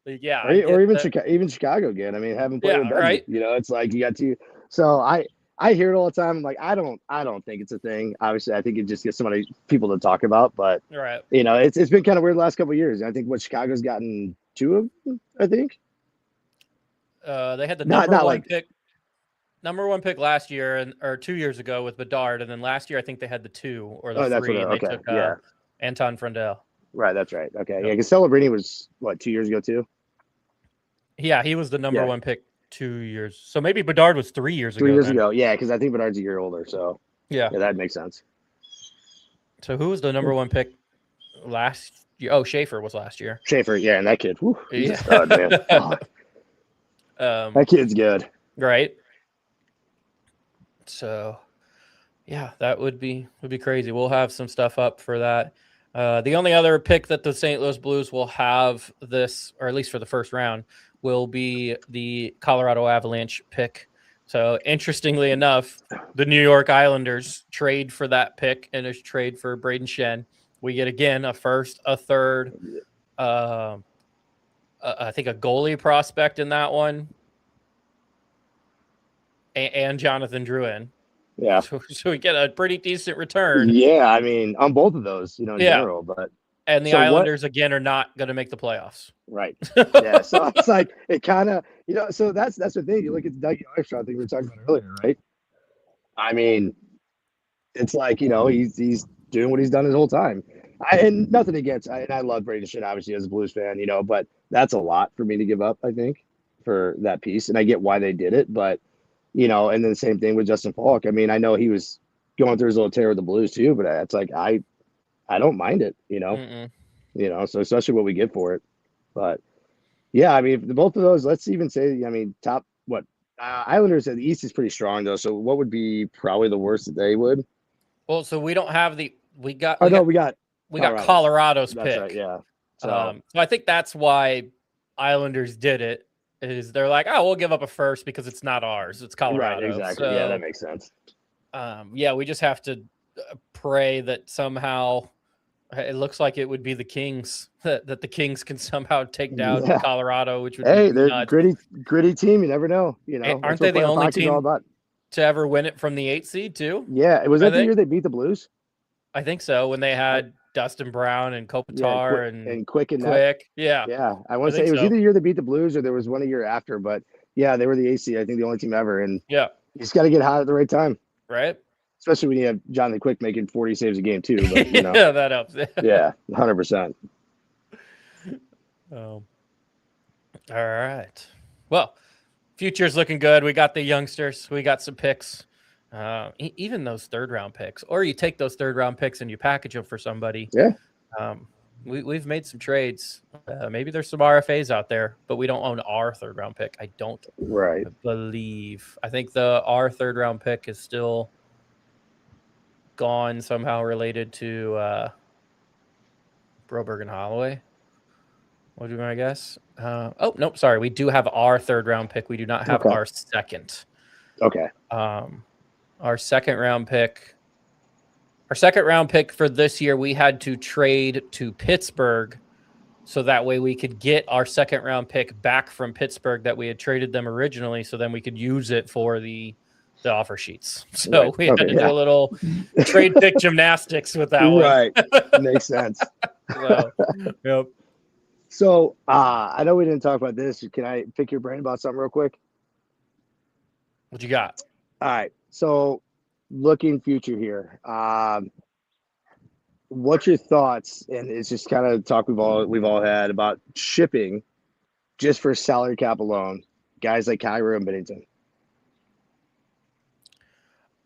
Speaker 4: yeah,
Speaker 5: or even Chicago again. I mean, having played with Benji,
Speaker 4: right.
Speaker 5: It's like you got to. So I hear it all the time. I'm like, I don't think it's a thing. Obviously, I think it just gets people to talk about. But
Speaker 4: right,
Speaker 5: it's been kind of weird the last couple of years. I think Chicago's gotten 2 of them. I think.
Speaker 4: They had the number one pick last year or 2 years ago with Bedard, and then last year I think they had the 2 or the 3, and they took Anton Frundell.
Speaker 5: Right, that's right. Okay, yeah, because Celebrini was 2 years ago too.
Speaker 4: Yeah, he was the number 1 pick 2 years. So maybe Bedard was 3 years ago.
Speaker 5: 3 years ago, yeah, because I think Bedard's a year older. So yeah, that makes sense.
Speaker 4: So who was the number 1 pick last year? Oh, Schaefer was last year.
Speaker 5: Schaefer, yeah, and that kid, he's a stud, man. That kid's good.
Speaker 4: Right. So, yeah, that would be crazy. We'll have some stuff up for that. The only other pick that the St. Louis Blues will have this, or at least for the first round, will be the Colorado Avalanche pick. So, interestingly enough, the New York Islanders trade for that pick and a trade for Braden Shen. We get, again, a first, a third, I think a goalie prospect in that one, and Jonathan Drouin.
Speaker 5: Yeah.
Speaker 4: So we get a pretty decent return.
Speaker 5: Yeah, I mean, on both of those, in general. But
Speaker 4: and the Islanders again are not going to make the playoffs.
Speaker 5: Right. Yeah. So it's like it kind of, so that's the thing. You look at the Dougie Armstrong thing we were talking about earlier, right? I mean, it's like he's doing what he's done his whole time. And nothing against, and I love Braden Shen, obviously, as a Blues fan, but that's a lot for me to give up, I think, for that piece. And I get why they did it, but, and then the same thing with Justin Falk. I mean, I know he was going through his little tear with the Blues too, but it's like, I don't mind it, so especially what we get for it. But yeah, I mean, both of those, let's even say, I mean, top, Islanders at the East is pretty strong though. So what would be probably the worst that they would?
Speaker 4: Well, so we don't have we got
Speaker 5: Colorado's.
Speaker 4: Colorado's
Speaker 5: That's
Speaker 4: pick.
Speaker 5: right. Yeah.
Speaker 4: So I think that's why Islanders did it. Is they're like, oh, we'll give up a first because it's not ours. It's Colorado.
Speaker 5: Right. Exactly.
Speaker 4: So,
Speaker 5: Yeah, that makes sense.
Speaker 4: Yeah, we just have to pray that somehow it looks like it would be the Kings that the Kings can somehow take down Colorado, which would be
Speaker 5: they're
Speaker 4: nuts.
Speaker 5: gritty team. You never know.
Speaker 4: Aren't they the only team to ever win it from the 8th seed too?
Speaker 5: Yeah, it was that the year they beat the Blues.
Speaker 4: I think so. When they had Dustin Brown and Kopitar
Speaker 5: and Quick and
Speaker 4: Quick. Yeah.
Speaker 5: I want to say it was either the year they beat the Blues or there was one a year after. But yeah, they were the 8th seed. I think the only team ever. And
Speaker 4: yeah,
Speaker 5: you just got to get hot at the right time.
Speaker 4: Right.
Speaker 5: Especially when you have Jonathan Quick making 40 saves a game too. But,
Speaker 4: yeah, that helps.
Speaker 5: Yeah, 100%.
Speaker 4: All right. Well, future's looking good. We got the youngsters. We got some picks. Even those 3rd-round picks. Or you take those 3rd-round picks and you package them for somebody.
Speaker 5: Yeah.
Speaker 4: We've made some trades. Maybe there's some RFAs out there, but we don't own our 3rd-round pick. I don't believe. I think our 3rd-round pick is still gone, somehow related to Broberg and Holloway. What do you want to guess? Oh, nope, sorry. We do have our 3rd-round pick. We do not have our 2nd.
Speaker 5: Okay.
Speaker 4: Our 2nd-round pick. Our 2nd-round pick for this year, we had to trade to Pittsburgh so that way we could get our 2nd-round pick back from Pittsburgh that we had traded them originally, so then we could use it for the offer sheets. So we had to do a little trade pick gymnastics with that one.
Speaker 5: Right. Makes sense.
Speaker 4: Yep.
Speaker 5: So I know we didn't talk about this. Can I pick your brain about something real quick?
Speaker 4: What you got?
Speaker 5: All right. So looking future here, what's your thoughts? And it's just kind of talk we've all had about shipping just for salary cap alone, guys like Kyrou and Binnington.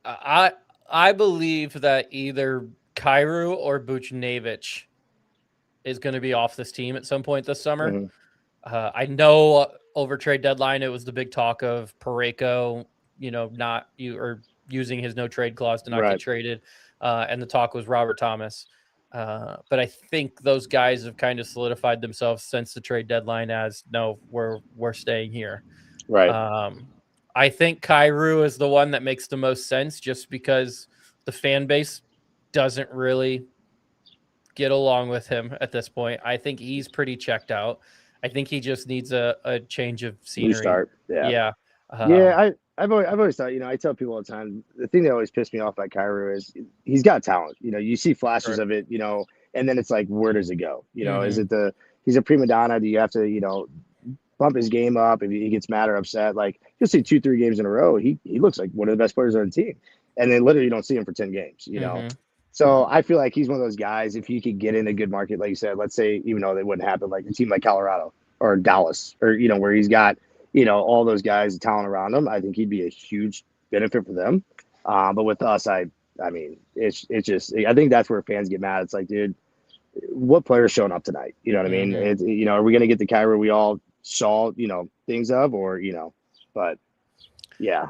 Speaker 4: I believe that either Kyrou or Buchnevich is going to be off this team at some point this summer.
Speaker 5: Mm-hmm.
Speaker 4: I know over trade deadline, it was the big talk of Parayko, using his no trade clause to not get traded. And the talk was Robert Thomas. But I think those guys have kind of solidified themselves since the trade deadline as no, we're staying here.
Speaker 5: Right.
Speaker 4: I think Kyrou is the one that makes the most sense just because the fan base doesn't really get along with him at this point. I think he's pretty checked out. I think he just needs a change of scenery.
Speaker 5: Restart. Yeah. I've always thought, I tell people all the time, the thing that always pissed me off by Kyrou is he's got talent. You see flashes of it, and then it's like, where does it go? Is it he's a prima donna? Do you have to, bump his game up if he gets mad or upset? Like, you'll see 2-3 games in a row. He looks like one of the best players on the team. And then literally you don't see him for 10 games, So I feel like he's one of those guys, if he could get in a good market, like you said, let's say, even though they wouldn't happen, like a team like Colorado or Dallas, or, where he's got, all those guys, talent around him, I think he'd be a huge benefit for them. But with us, I mean, it's just, I think that's where fans get mad. It's like, dude, what player's showing up tonight? You know what I mean? It's, are we going to get the Kyrou we all saw, things of, or, but yeah.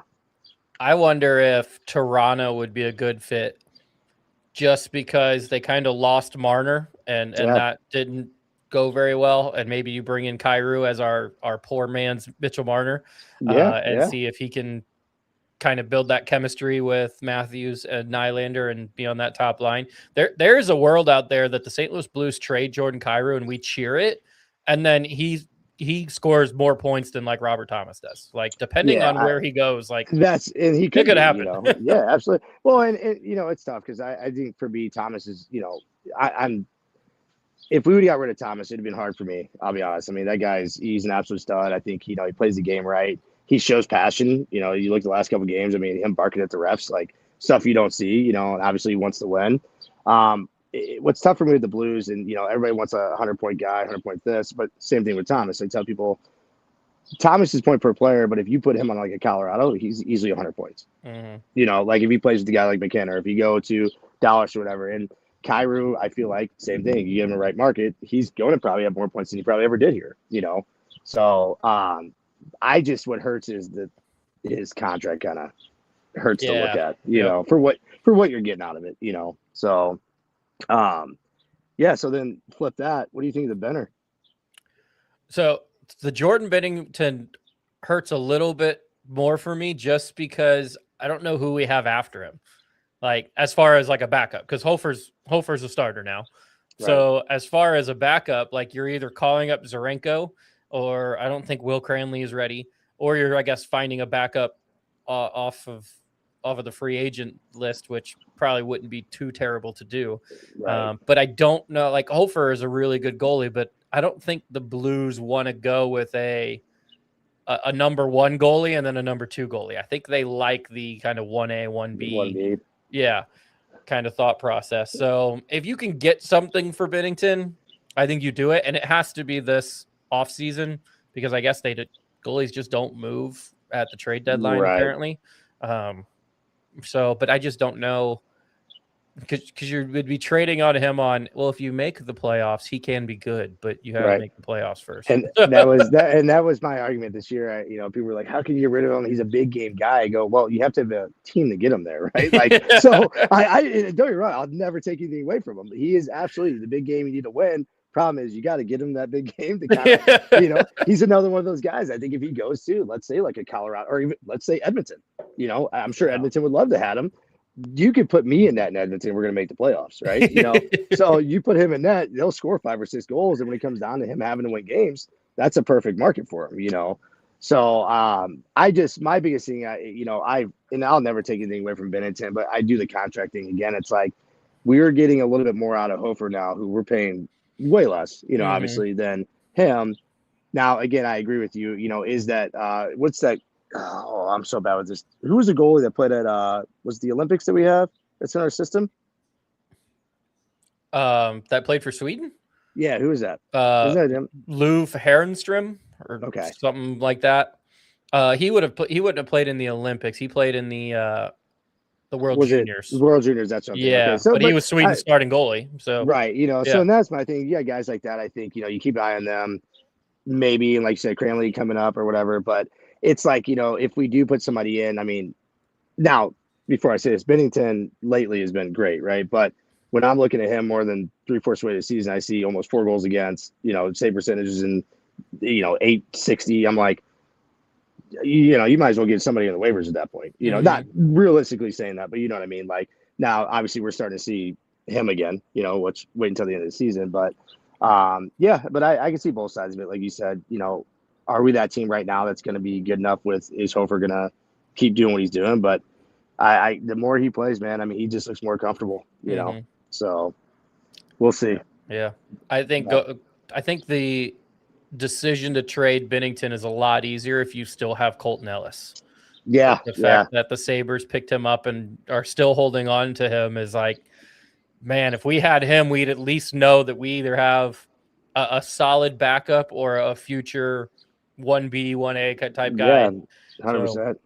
Speaker 4: I wonder if Toronto would be a good fit just because they kind of lost Marner and that didn't go very well. And maybe you bring in Kyrou as our poor man's Mitchell Marner see if he can kind of build that chemistry with Matthews and Nylander and be on that top line. There is a world out there that the St. Louis Blues trade Jordan Kyrou and we cheer it. And then he scores more points than like Robert Thomas does. Like, depending on where he goes, like
Speaker 5: he
Speaker 4: could happen.
Speaker 5: Yeah, absolutely. Well, and it's tough because I think for me, Thomas is, I'm if we would have got rid of Thomas, it'd have been hard for me. I'll be honest. I mean, that he's an absolute stud. I think, he plays the game right. He shows passion. You look at the last couple of games. I mean, him barking at the refs, like stuff you don't see, and obviously he wants to win. What's tough for me with the Blues, and, everybody wants a 100-point guy, 100-point this, but same thing with Thomas. I tell people Thomas is point per player, but if you put him on like a Colorado, he's easily 100 points.
Speaker 4: Mm-hmm.
Speaker 5: Like if he plays with a guy like McKenna, or if you go to Dallas or whatever, and Kyrou, I feel like same thing. You give him the right market, he's going to probably have more points than he probably ever did here. So I just, what hurts is that his contract kind of hurts to look
Speaker 4: Yeah.
Speaker 5: at, you know, for what you're getting out of it, you know. So, yeah. So then flip that. What do you think of the Benner?
Speaker 4: So the Jordan Bennington hurts a little bit more for me just because I don't know who we have after him. Like as far as like a backup, because Hofer's a starter now.
Speaker 5: Right.
Speaker 4: So as far as a backup, like you're either calling up Zarenko, or I don't think Will Cranley is ready, or you're, I guess, finding a backup off of the free agent list, which probably wouldn't be too terrible to do.
Speaker 5: Right.
Speaker 4: But I don't know. Like Hofer is a really good goalie, but I don't think the Blues want to go with a number one goalie and then a number two goalie. I think they like the kind of 1A, 1B.
Speaker 5: 1B.
Speaker 4: Yeah, kind of thought process. So if you can get something for Binnington, I think you do it. And it has to be this offseason because I guess goalies just don't move at the trade deadline,
Speaker 5: Right.
Speaker 4: apparently. But I just don't know because you would be trading on him on, well, if you make the playoffs, he can be good, but you have to make the playoffs first.
Speaker 5: And that was my argument this year. You know, people were like, how can you get rid of him? He's a big game guy. I go, well, you have to have a team to get him there, right? Like, so I don't get me wrong, I'll never take anything away from him. He is absolutely the big game you need to win. Problem is, you got to get him that big game to kind of, you know, he's another one of those guys. I think if he goes to, let's say, like a Colorado or even let's say Edmonton, you know, I'm sure Edmonton would love to have him. You could put me in that in Edmonton. We're going to make the playoffs, right? You know, so you put him in net, they'll score 5 or 6 goals. And when it comes down to him having to win games, that's a perfect market for him, you know? So my biggest thing, and I'll never take anything away from Binnington, but I do the contract thing again. It's like, we're getting a little bit more out of Hofer now, who we're paying way less, you know, obviously than him. Now, again, I agree with you, you know, is that, what's that? Oh, I'm so bad with this. Who was the goalie that played at was the Olympics that we have that's in our system?
Speaker 4: That played for Sweden?
Speaker 5: Yeah, who is that? Isn't that him?
Speaker 4: Lou Herrenström or something like that. He wouldn't have played in the Olympics. He played in the World Juniors.
Speaker 5: World Juniors, that's something.
Speaker 4: Yeah,
Speaker 5: okay.
Speaker 4: but he was Sweden's starting goalie. So
Speaker 5: right, you know, so and that's my thing. Yeah, guys like that, I think, you know, you keep an eye on them. Maybe, and like you said, Cranley coming up or whatever, but it's like, you know, if we do put somebody in, I mean, now, before I say this, Binnington lately has been great, right? But when I'm looking at him more than 3/4 way of the season, I see almost 4 goals against, you know, save percentages in, you know, 860. I'm like, you know, you might as well get somebody in the waivers at that point. You know, not realistically saying that, but you know what I mean? Like, now, obviously, we're starting to see him again, you know, which wait until the end of the season. But, yeah, but I can see both sides of it. Like you said, you know, are we that team right now that's going to be good enough with, is Hofer going to keep doing what he's doing? But the more he plays, man, I mean, he just looks more comfortable, you know? So we'll see.
Speaker 4: Yeah. I think the decision to trade Binnington is a lot easier if you still have Colton Ellis.
Speaker 5: Yeah.
Speaker 4: The fact that the Sabres picked him up and are still holding on to him is like, man, if we had him, we'd at least know that we either have a solid backup or a future 1B, 1A type guy.
Speaker 5: Yeah, 100%.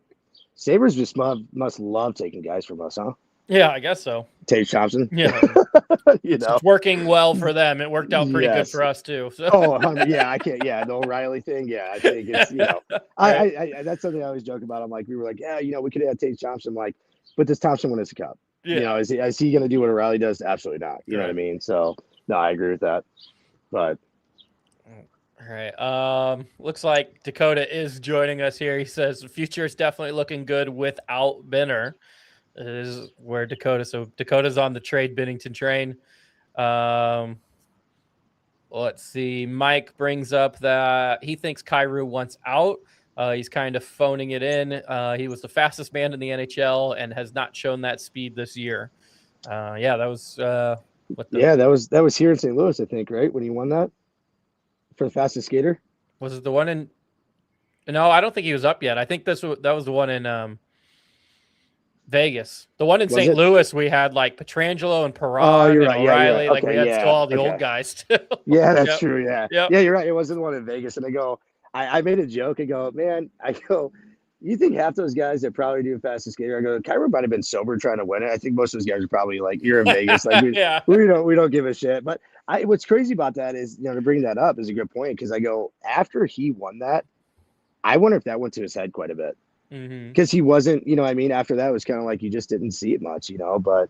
Speaker 5: Sabres just must love taking guys from us, huh?
Speaker 4: Yeah, I guess so.
Speaker 5: Tage Thompson.
Speaker 4: Yeah.
Speaker 5: You know,
Speaker 4: it's working well for them. It worked out pretty good for us too. So.
Speaker 5: Oh, yeah, I can't. Yeah, the O'Reilly thing. Yeah, I think it's, you know, I that's something I always joke about. I'm like, we were like, yeah, you know, we could have Tage Thompson. I'm like, but does Thompson win us a cup? Yeah. You know, is he going to do what O'Reilly does? Absolutely not. You know what I mean? So, no, I agree with that. But.
Speaker 4: All right. Looks like Dakota is joining us here. He says the future is definitely looking good without Benner. This is where Dakota's on the trade Binnington train. Let's see. Mike brings up that he thinks Kyrou wants out. He's kind of phoning it in. He was the fastest man in the NHL and has not shown that speed this year. Yeah, that was
Speaker 5: that was here in St. Louis, I think, right? When he won that for the fastest skater.
Speaker 4: Was it the one in? No, I don't think he was up yet. I think that was the one in Vegas. The one in St. Louis, we had like Pietrangelo and Perron and O'Reilly. Like we had still all the old guys still.
Speaker 5: Yeah, that's true. Yeah. Yeah, you're right. It wasn't the one in Vegas. And I made a joke. I go, man, you think half those guys that probably do fastest skater? I go, Kyrou might have been sober trying to win it. I think most of those guys are probably like, you're in Vegas. Like we don't give a shit. But what's crazy about that is, you know, to bring that up is a good point, because I go, after he won that, I wonder if that went to his head quite a bit. because he wasn't, you know what I mean? After that, it was kind of like you just didn't see it much, you know? But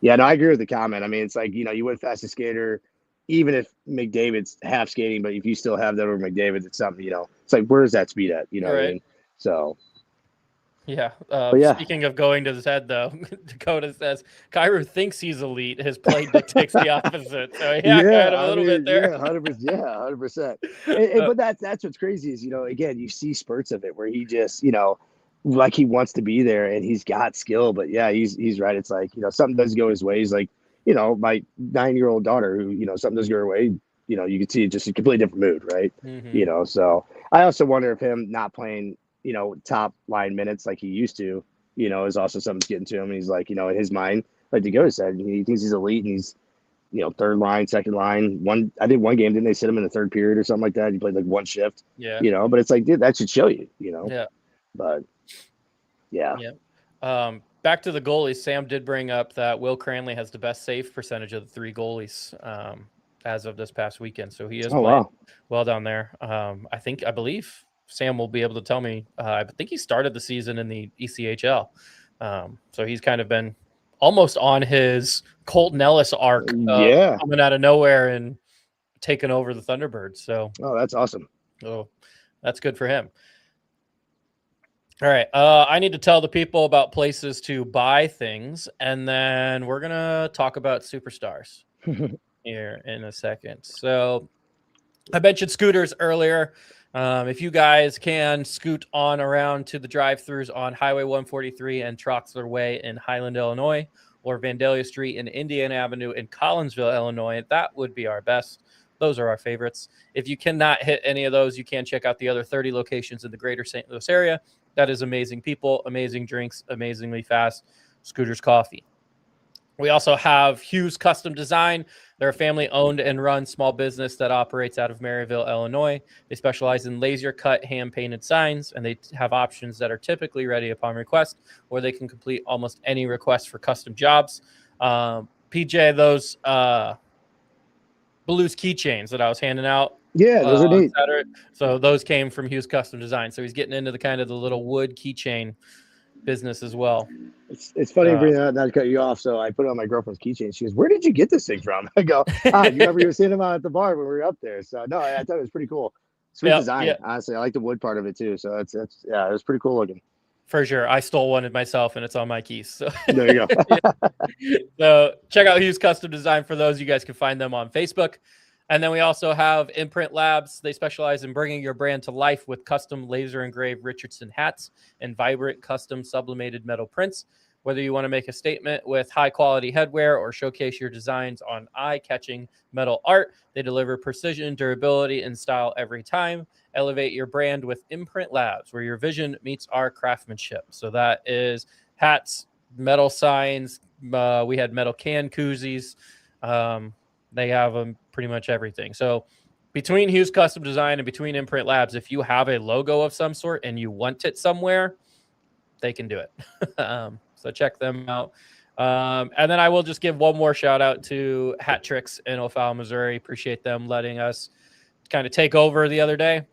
Speaker 5: yeah, no, I agree with the comment. I mean, it's like, you know, you went fastest skater, even if McDavid's half skating, but if you still have that over McDavid, it's something, you know, it's like, where's that speed at? You know what I
Speaker 4: Right.
Speaker 5: mean? So,
Speaker 4: Yeah.
Speaker 5: but yeah.
Speaker 4: Speaking of going to his head, though, Dakota says Kyra thinks he's elite. His play dictates the opposite. So yeah, kind of a
Speaker 5: I
Speaker 4: little bit
Speaker 5: mean,
Speaker 4: there.
Speaker 5: yeah, 100%. Yeah, 100%. But that's what's crazy is, you know, again, you see spurts of it where he just, you know, like he wants to be there and he's got skill. But yeah, he's right. It's like, you know, something doesn't go his way. He's like, you know, my 9-year-old daughter who, you know, something doesn't go her way, you know, you can see just a completely different mood, right? You know, so I also wonder if him not playing, you know, top line minutes like he used to, you know, is also something's getting to him. And he's like, you know, in his mind, like Dakota said, he thinks he's elite and he's, you know, third line, second line. I did one game, didn't they sit him in the third period or something like that? He played like one shift.
Speaker 4: Yeah.
Speaker 5: You know, but it's like, dude, that should show you, you know.
Speaker 4: Yeah.
Speaker 5: But yeah.
Speaker 4: Back to the goalies. Sam did bring up that Will Cranley has the best save percentage of the 3 goalies as of this past weekend. So he is playing well down there. I believe Sam will be able to tell me. I think he started the season in the ECHL. So he's kind of been almost on his Colton Ellis arc coming out of nowhere and taking over the Thunderbirds. So
Speaker 5: that's awesome.
Speaker 4: Oh, that's good for him. All right. I need to tell the people about places to buy things, and then we're going to talk about superstars here in a second. So I mentioned scooters earlier. If you guys can scoot on around to the drive-thrus on Highway 143 and Troxler Way in Highland, Illinois, or Vandalia Street and Indiana Avenue in Collinsville, Illinois, that would be our best. Those are our favorites. If you cannot hit any of those, you can check out the other 30 locations in the greater St. Louis area. That is amazing people, amazing drinks, amazingly fast Scooters Coffee. We also have Hughes Custom Design. They're a family-owned and run small business that operates out of Maryville, Illinois. They specialize in laser-cut, hand-painted signs, and they have options that are typically ready upon request, or they can complete almost any request for custom jobs. PJ, those Blues keychains that I was handing out.
Speaker 5: Yeah, those are neat.
Speaker 4: Saturday. So those came from Hughes Custom Design. So he's getting into the kind of the little wood keychain business as well.
Speaker 5: It's funny you bring that, not to cut you off. So I put it on my girlfriend's keychain. She goes, "Where did you get this thing from?" I go, "You remember you were seeing them out at the bar when we were up there." So no, I thought it was pretty cool. Sweet design. Honestly, I like the wood part of it too. So it's it was pretty cool looking.
Speaker 4: For sure. I stole one myself and it's on my keys. So
Speaker 5: there you go.
Speaker 4: So check out Hughes Custom Design for those. You guys can find them on Facebook. And then we also have Imprint Labs. They specialize in bringing your brand to life with custom laser engraved Richardson hats and vibrant custom sublimated metal prints. Whether you want to make a statement with high quality headwear or showcase your designs on eye-catching metal art, they deliver precision, durability, and style every time. Elevate your brand with Imprint Labs, where your vision meets our craftsmanship. So that is hats, metal signs. We had metal can koozies. They have them pretty much everything. So between Hughes Custom Design and between Imprint Labs, if you have a logo of some sort and you want it somewhere, they can do it. So check them out. And then I will just give one more shout out to Hat Tricks in O'Fallon, Missouri. Appreciate them letting us kind of take over the other day.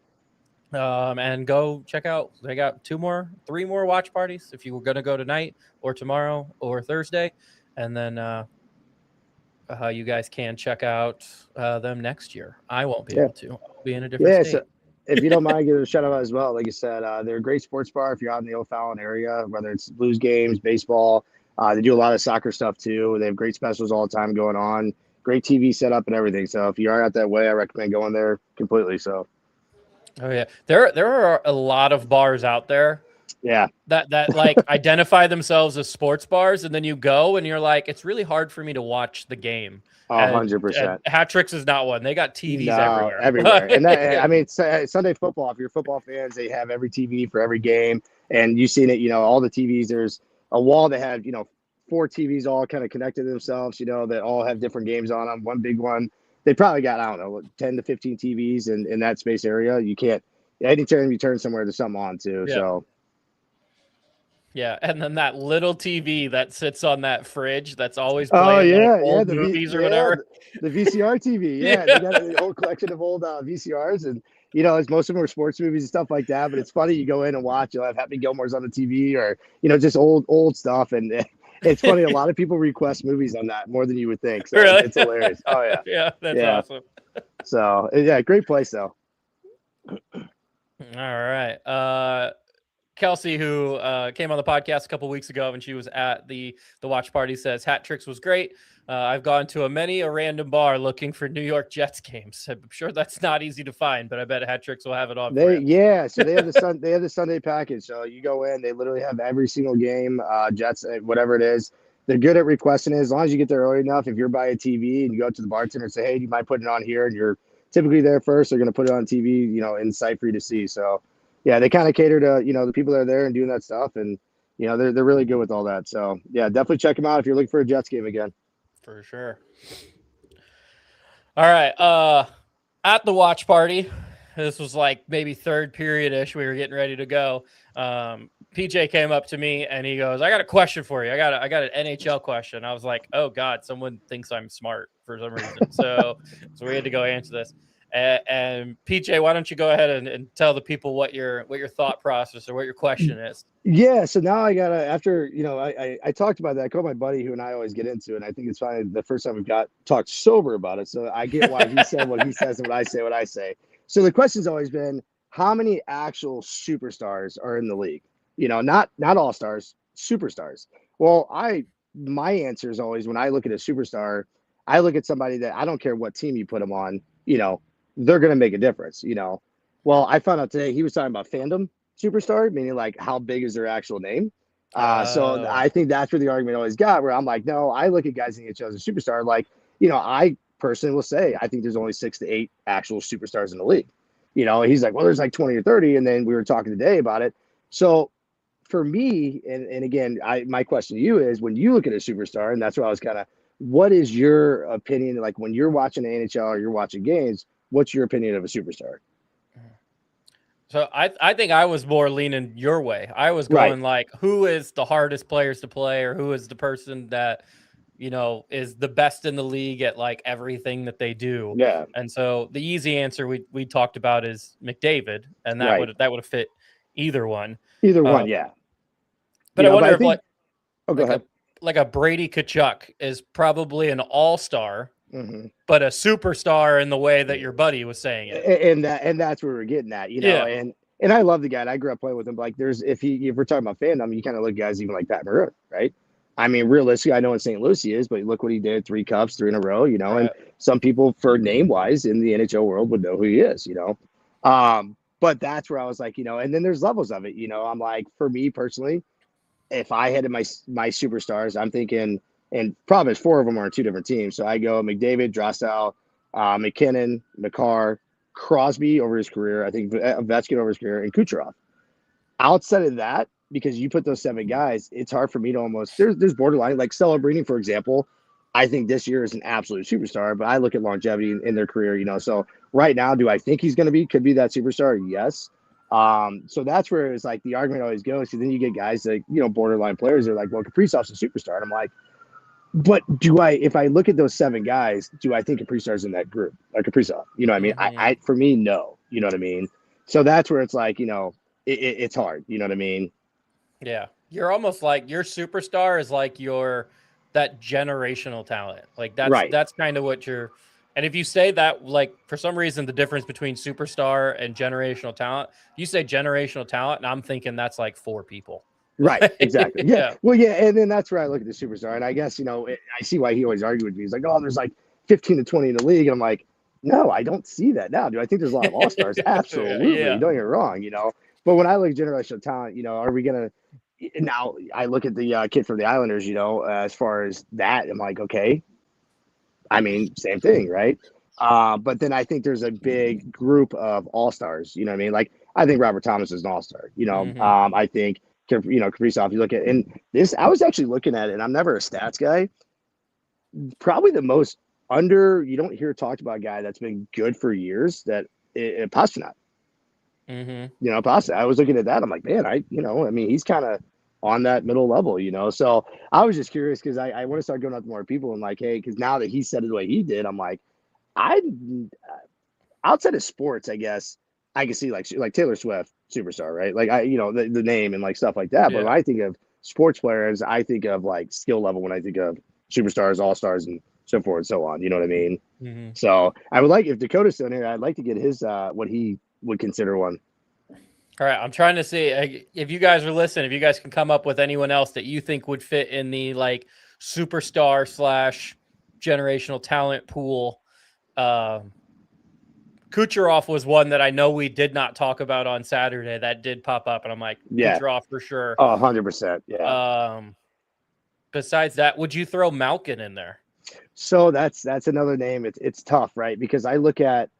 Speaker 4: And go check out. They got 3 more watch parties if you were going to go tonight or tomorrow or Thursday. And then you guys can check out them next year. I won't be able to. I'll be in a different state.
Speaker 5: So if you don't mind, give it a shout out as well. Like you said, they're a great sports bar if you're out in the O'Fallon area, whether it's Blues games, baseball. They do a lot of soccer stuff too. They have great specials all the time going on. Great TV setup and everything. So if you are out that way, I recommend going there completely. So.
Speaker 4: Oh yeah, there are a lot of bars out there.
Speaker 5: Yeah,
Speaker 4: that like identify themselves as sports bars, and then you go and you're like, it's really hard for me to watch the game.
Speaker 5: 100%.
Speaker 4: Hat Tricks is not one. They got TVs
Speaker 5: everywhere. And that, I mean, Sunday football. If you're football fans, they have every TV for every game, and you've seen it. You know, all the TVs. There's a wall that had 4 TVs all kind of connected to themselves. That all have different games on them. One big one. They probably got, I don't know, 10 to 15 TVs in that space area. You can't, anytime you turn somewhere, there's something on too.
Speaker 4: Yeah.
Speaker 5: So.
Speaker 4: Yeah, and then that little TV that sits on that fridge that's always playing old movies or whatever.
Speaker 5: The VCR TV. Yeah, they got a whole collection of old VCRs, and It's most of them are sports movies and stuff like that. But it's funny, you go in and watch, you'll have Happy Gilmore's on the TV, or just old stuff, and it's funny. A lot of people request movies on that more than you would think. So
Speaker 4: Really?
Speaker 5: it's hilarious. Oh yeah,
Speaker 4: Yeah, that's
Speaker 5: yeah.
Speaker 4: awesome.
Speaker 5: So yeah, great place though.
Speaker 4: All right. Kelsey, who came on the podcast a couple weeks ago and she was at the watch party, says Hat Tricks was great. I've gone to many a random bar looking for New York Jets games. I'm sure that's not easy to find, but I bet Hat Tricks will have it on for you.
Speaker 5: So they have the Sunday package. So you go in, they literally have every single game, Jets, whatever it is. They're good at requesting it. As long as you get there early enough, if you're by a TV and you go to the bartender and say, hey, do you mind putting it on here? And you're typically there first, they're going to put it on TV, in sight for you to see. So yeah, they kind of cater to, the people that are there and doing that stuff. And, they're really good with all that. So yeah, definitely check them out if you're looking for a Jets game again.
Speaker 4: For sure. All right. At the watch party, this was like maybe third period-ish. We were getting ready to go. PJ came up to me and he goes, I got a question for you. I got an NHL question. I was like, oh God, someone thinks I'm smart for some reason. So we had to go answer this. And PJ, why don't you go ahead and tell the people what your thought process or what your question is?
Speaker 5: Yeah, so now I gotta after I talked about that. I called my buddy who and I always get into it, and I think it's finally the first time we've talked sober about it. So I get why he said what he says and what I say. So the question's always been, how many actual superstars are in the league? Not all stars, superstars. Well, my answer is always, when I look at a superstar, I look at somebody that I don't care what team you put them on, they're gonna make a difference. Well, I found out today he was talking about fandom superstar, meaning like how big is their actual name. So I think that's where the argument always got, where I'm like, no, I look at guys in the NHL as a superstar. Like, I personally will say, I think there's only 6 to 8 actual superstars in the league. He's like, well, there's like 20 or 30. And then we were talking today about it. So for me, and again, my question to you is, when you look at a superstar, and that's where I was kind of, what is your opinion? Like when you're watching the NHL or you're watching games, what's your opinion of a superstar?
Speaker 4: So I think I was more leaning your way. I was going like, who is the hardest players to play, or who is the person that, is the best in the league at like everything that they do.
Speaker 5: Yeah.
Speaker 4: And so the easy answer we talked about is McDavid, and that would have fit either one.
Speaker 5: Yeah.
Speaker 4: But I wonder if
Speaker 5: go ahead.
Speaker 4: Like a Brady Tkachuk is probably an all-star,
Speaker 5: mm-hmm.
Speaker 4: but a superstar in the way that your buddy was saying it.
Speaker 5: And that's where we're getting at, and I love the guy, and I grew up playing with him. Like, if we're talking about fandom, you kind of look at guys even like Pat Maroon, right? I mean, realistically, I know in St. Louis he is, but look what he did, 3 cups, 3 in a row, and some people, for name-wise in the NHL world, would know who he is, but that's where I was like, and then there's levels of it, I'm like, for me personally, if I had my superstars, I'm thinking, and probably 4 of them are on 2 different teams. So I go McDavid, Drostel, McKinnon, Makar, Crosby over his career. I think Ovechkin over his career, and Kucherov. Outside of that, because you put those 7 guys, it's hard for me to almost, there's borderline, like Celebrini, for example. I think this year is an absolute superstar, but I look at longevity in their career, So right now, do I think he's going to could be that superstar? Yes. So that's where it's like the argument always goes. So then you get guys like, borderline players. They're like, well, Kaprizov's a superstar. And I'm like, but if I look at those 7 guys, do I think Kaprizov's in that group? Like Kaprizov, what I mean? I for me, no, you know what I mean? So that's where it's like, it's hard, you know what I mean?
Speaker 4: Yeah. You're almost like, your superstar is like that generational talent. Like that's kind of what you're. And if you say that, like, for some reason, the difference between superstar and generational talent, you say generational talent, and I'm thinking that's like 4 people.
Speaker 5: Right. Exactly. Yeah. Well, yeah. And then that's where I look at the superstar. And I guess, I see why he always argued with me. He's like, oh, there's like 15 to 20 in the league. And I'm like, no, I don't see that now. Do I think there's a lot of all-stars? Absolutely. Don't get me wrong, But when I look at generational talent, are we going to – now I look at the kid from the Islanders, as far as that, I'm like, okay. I mean, same thing, right? But then I think there's a big group of all-stars, you know what I mean? Like, I think Robert Thomas is an all-star, I think, Kaprizov, you look at, and this, I was actually looking at it, and I'm never a stats guy. Probably the most you don't hear talked about guy that's been good for years, that Pastrnak. Pastrnak. I was looking at that. I'm like, man, I mean, he's kind of on that middle level, So I was just curious because I want to start going out to more people and like, hey, because now that he said it the way he did, I'm like, outside of sports, I guess, I can see like Taylor Swift, superstar, right? Like the name and like stuff like that. But
Speaker 4: Yeah.
Speaker 5: when I think of sports players, I think of like skill level. When I think of superstars, all stars, and so forth and so on. You know what I mean?
Speaker 4: Mm-hmm.
Speaker 5: So I would like, if Dakota's still in here, I'd like to get his what he would consider one.
Speaker 4: All right, I'm trying to see if you guys are listening, if you guys can come up with anyone else that you think would fit in the like superstar / generational talent pool. Kucherov was one that I know we did not talk about on Saturday. That did pop up, and I'm like,
Speaker 5: Yeah.
Speaker 4: Kucherov for sure.
Speaker 5: 100%. Yeah.
Speaker 4: Besides that, would you throw Malkin in there?
Speaker 5: So that's another name. It's tough, right? Because I look at,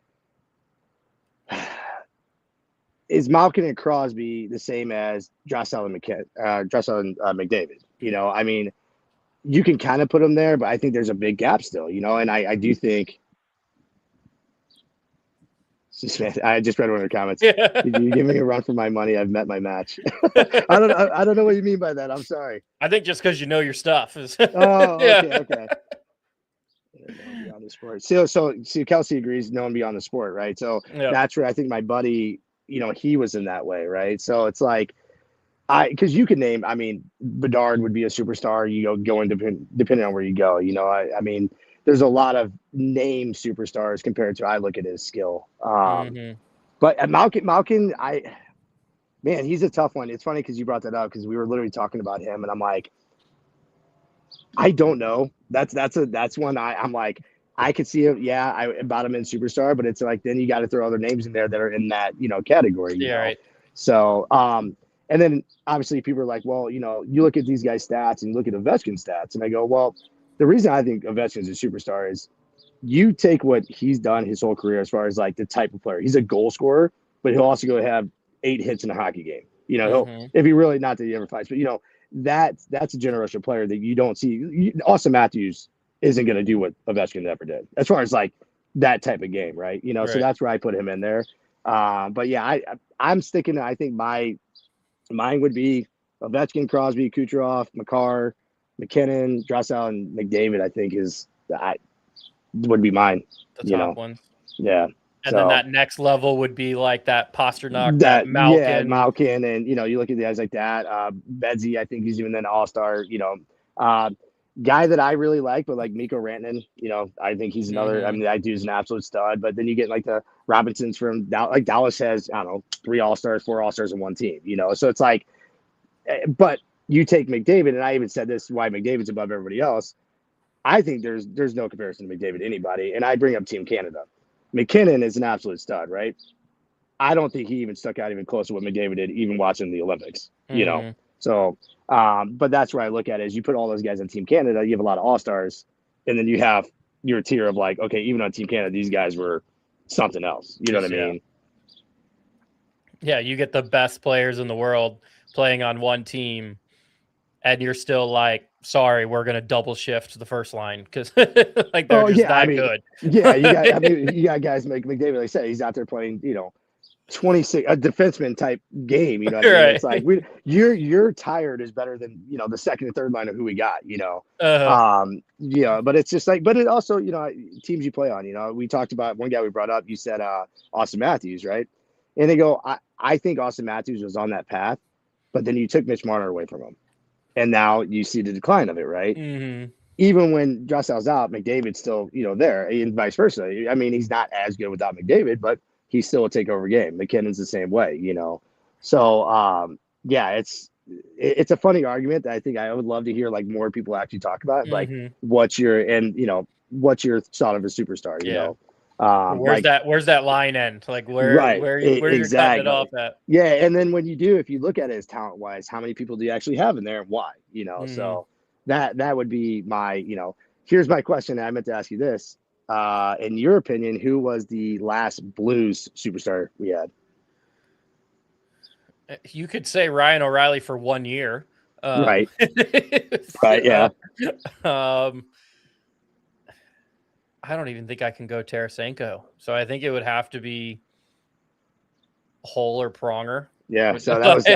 Speaker 5: is Malkin and Crosby the same as Dressel and McDavid? You know, I mean, you can kind of put them there, but I think there's a big gap still, you know, and I do think. I just read one of the comments.
Speaker 4: Yeah.
Speaker 5: You give me a run for my money. I've met my match. I don't know what you mean by that. I'm sorry.
Speaker 4: I think just because you know your stuff is.
Speaker 5: Oh,
Speaker 4: yeah.
Speaker 5: Okay. Beyond the sport. So Kelsey agrees. No one beyond the sport, right? So that's where I think my buddy, you know, he was in that way, right? So it's like, because you could name. I mean, Bedard would be a superstar. You going depending on where you go. You know, I mean, there's a lot of name superstars compared to I look at his skill. But Malkin, man, he's a tough one. It's funny because you brought that up because we were literally talking about him, and I'm like, I don't know. That's one I'm like, I could see it. Yeah, about him in superstar, but it's like then you got to throw other names in there that are in that category. You know?
Speaker 4: Right.
Speaker 5: So and then obviously people are like, well, you look at these guys' stats and you look at Ovechkin stats, and I go, well, the reason I think Ovechkin's a superstar is you take what he's done his whole career as far as like the type of player. He's a goal scorer, but he'll also go have 8 hits in a hockey game. You know, he'll if he really not that he ever fights, but that's a generational player that you don't see. Austin Matthews isn't going to do what Ovechkin ever did as far as like that type of game, right? Right. So that's where I put him in there. But yeah, I'm sticking to, I think mine would be Ovechkin, Crosby, Kucherov, Makar, McKinnon, Dressel, and McDavid. I think would be mine.
Speaker 4: The top one.
Speaker 5: Yeah.
Speaker 4: And then that next level would be like that Pasternak, that Malkin.
Speaker 5: Yeah, Malkin, and you look at the guys like that. Bedsy, I think he's even an all-star. Guy that I really like, but like Mikko Rantanen, I think he's another. I mean, that dude's an absolute stud. But then you get like the Robinsons from like Dallas has, I don't know, 3 all-stars, 4 all-stars in one team. So it's like, but you take McDavid, and I even said this why McDavid's above everybody else. I think there's no comparison to McDavid to anybody, and I bring up Team Canada. McKinnon is an absolute stud, right? I don't think he even stuck out even close to what McDavid did, even watching the Olympics, So, but that's where I look at it is you put all those guys on Team Canada, you have a lot of all-stars, and then you have your tier of like, okay, even on Team Canada, these guys were something else. You know what I mean?
Speaker 4: Yeah, you get the best players in the world playing on one team, and you're still like, sorry, we're going to double shift the first line because like they're good.
Speaker 5: Yeah, you got guys like McDavid. Like I said, he's out there playing, 26 a defenseman type game. You know what I mean?
Speaker 4: Right.
Speaker 5: It's like you're tired is better than the second and third line of who we got. But it's just like, but it also teams you play on. We talked about one guy we brought up. You said Austin Matthews, right? And they go, I think Austin Matthews was on that path, but then you took Mitch Marner away from him. And now you see the decline of it, right?
Speaker 4: Mm-hmm.
Speaker 5: Even when Dressel's out, McDavid's still, there, and vice versa. I mean, he's not as good without McDavid, but he's still a takeover game. McKinnon's the same way, So, it's a funny argument that I think I would love to hear like more people actually talk about. Like, what's your thought of a superstar?
Speaker 4: Where's that line end? Like where you're cutting it off at?
Speaker 5: Yeah, and then if you look at it as talent wise, how many people do you actually have in there and why? So that would be my, here's my question. I meant to ask you this. In your opinion, who was the last Blues superstar we had?
Speaker 4: You could say Ryan O'Reilly for 1 year.
Speaker 5: Right. Right, yeah.
Speaker 4: I don't even think I can go Tarasenko. So I think it would have to be Hull or Pronger.
Speaker 5: Yeah. So that was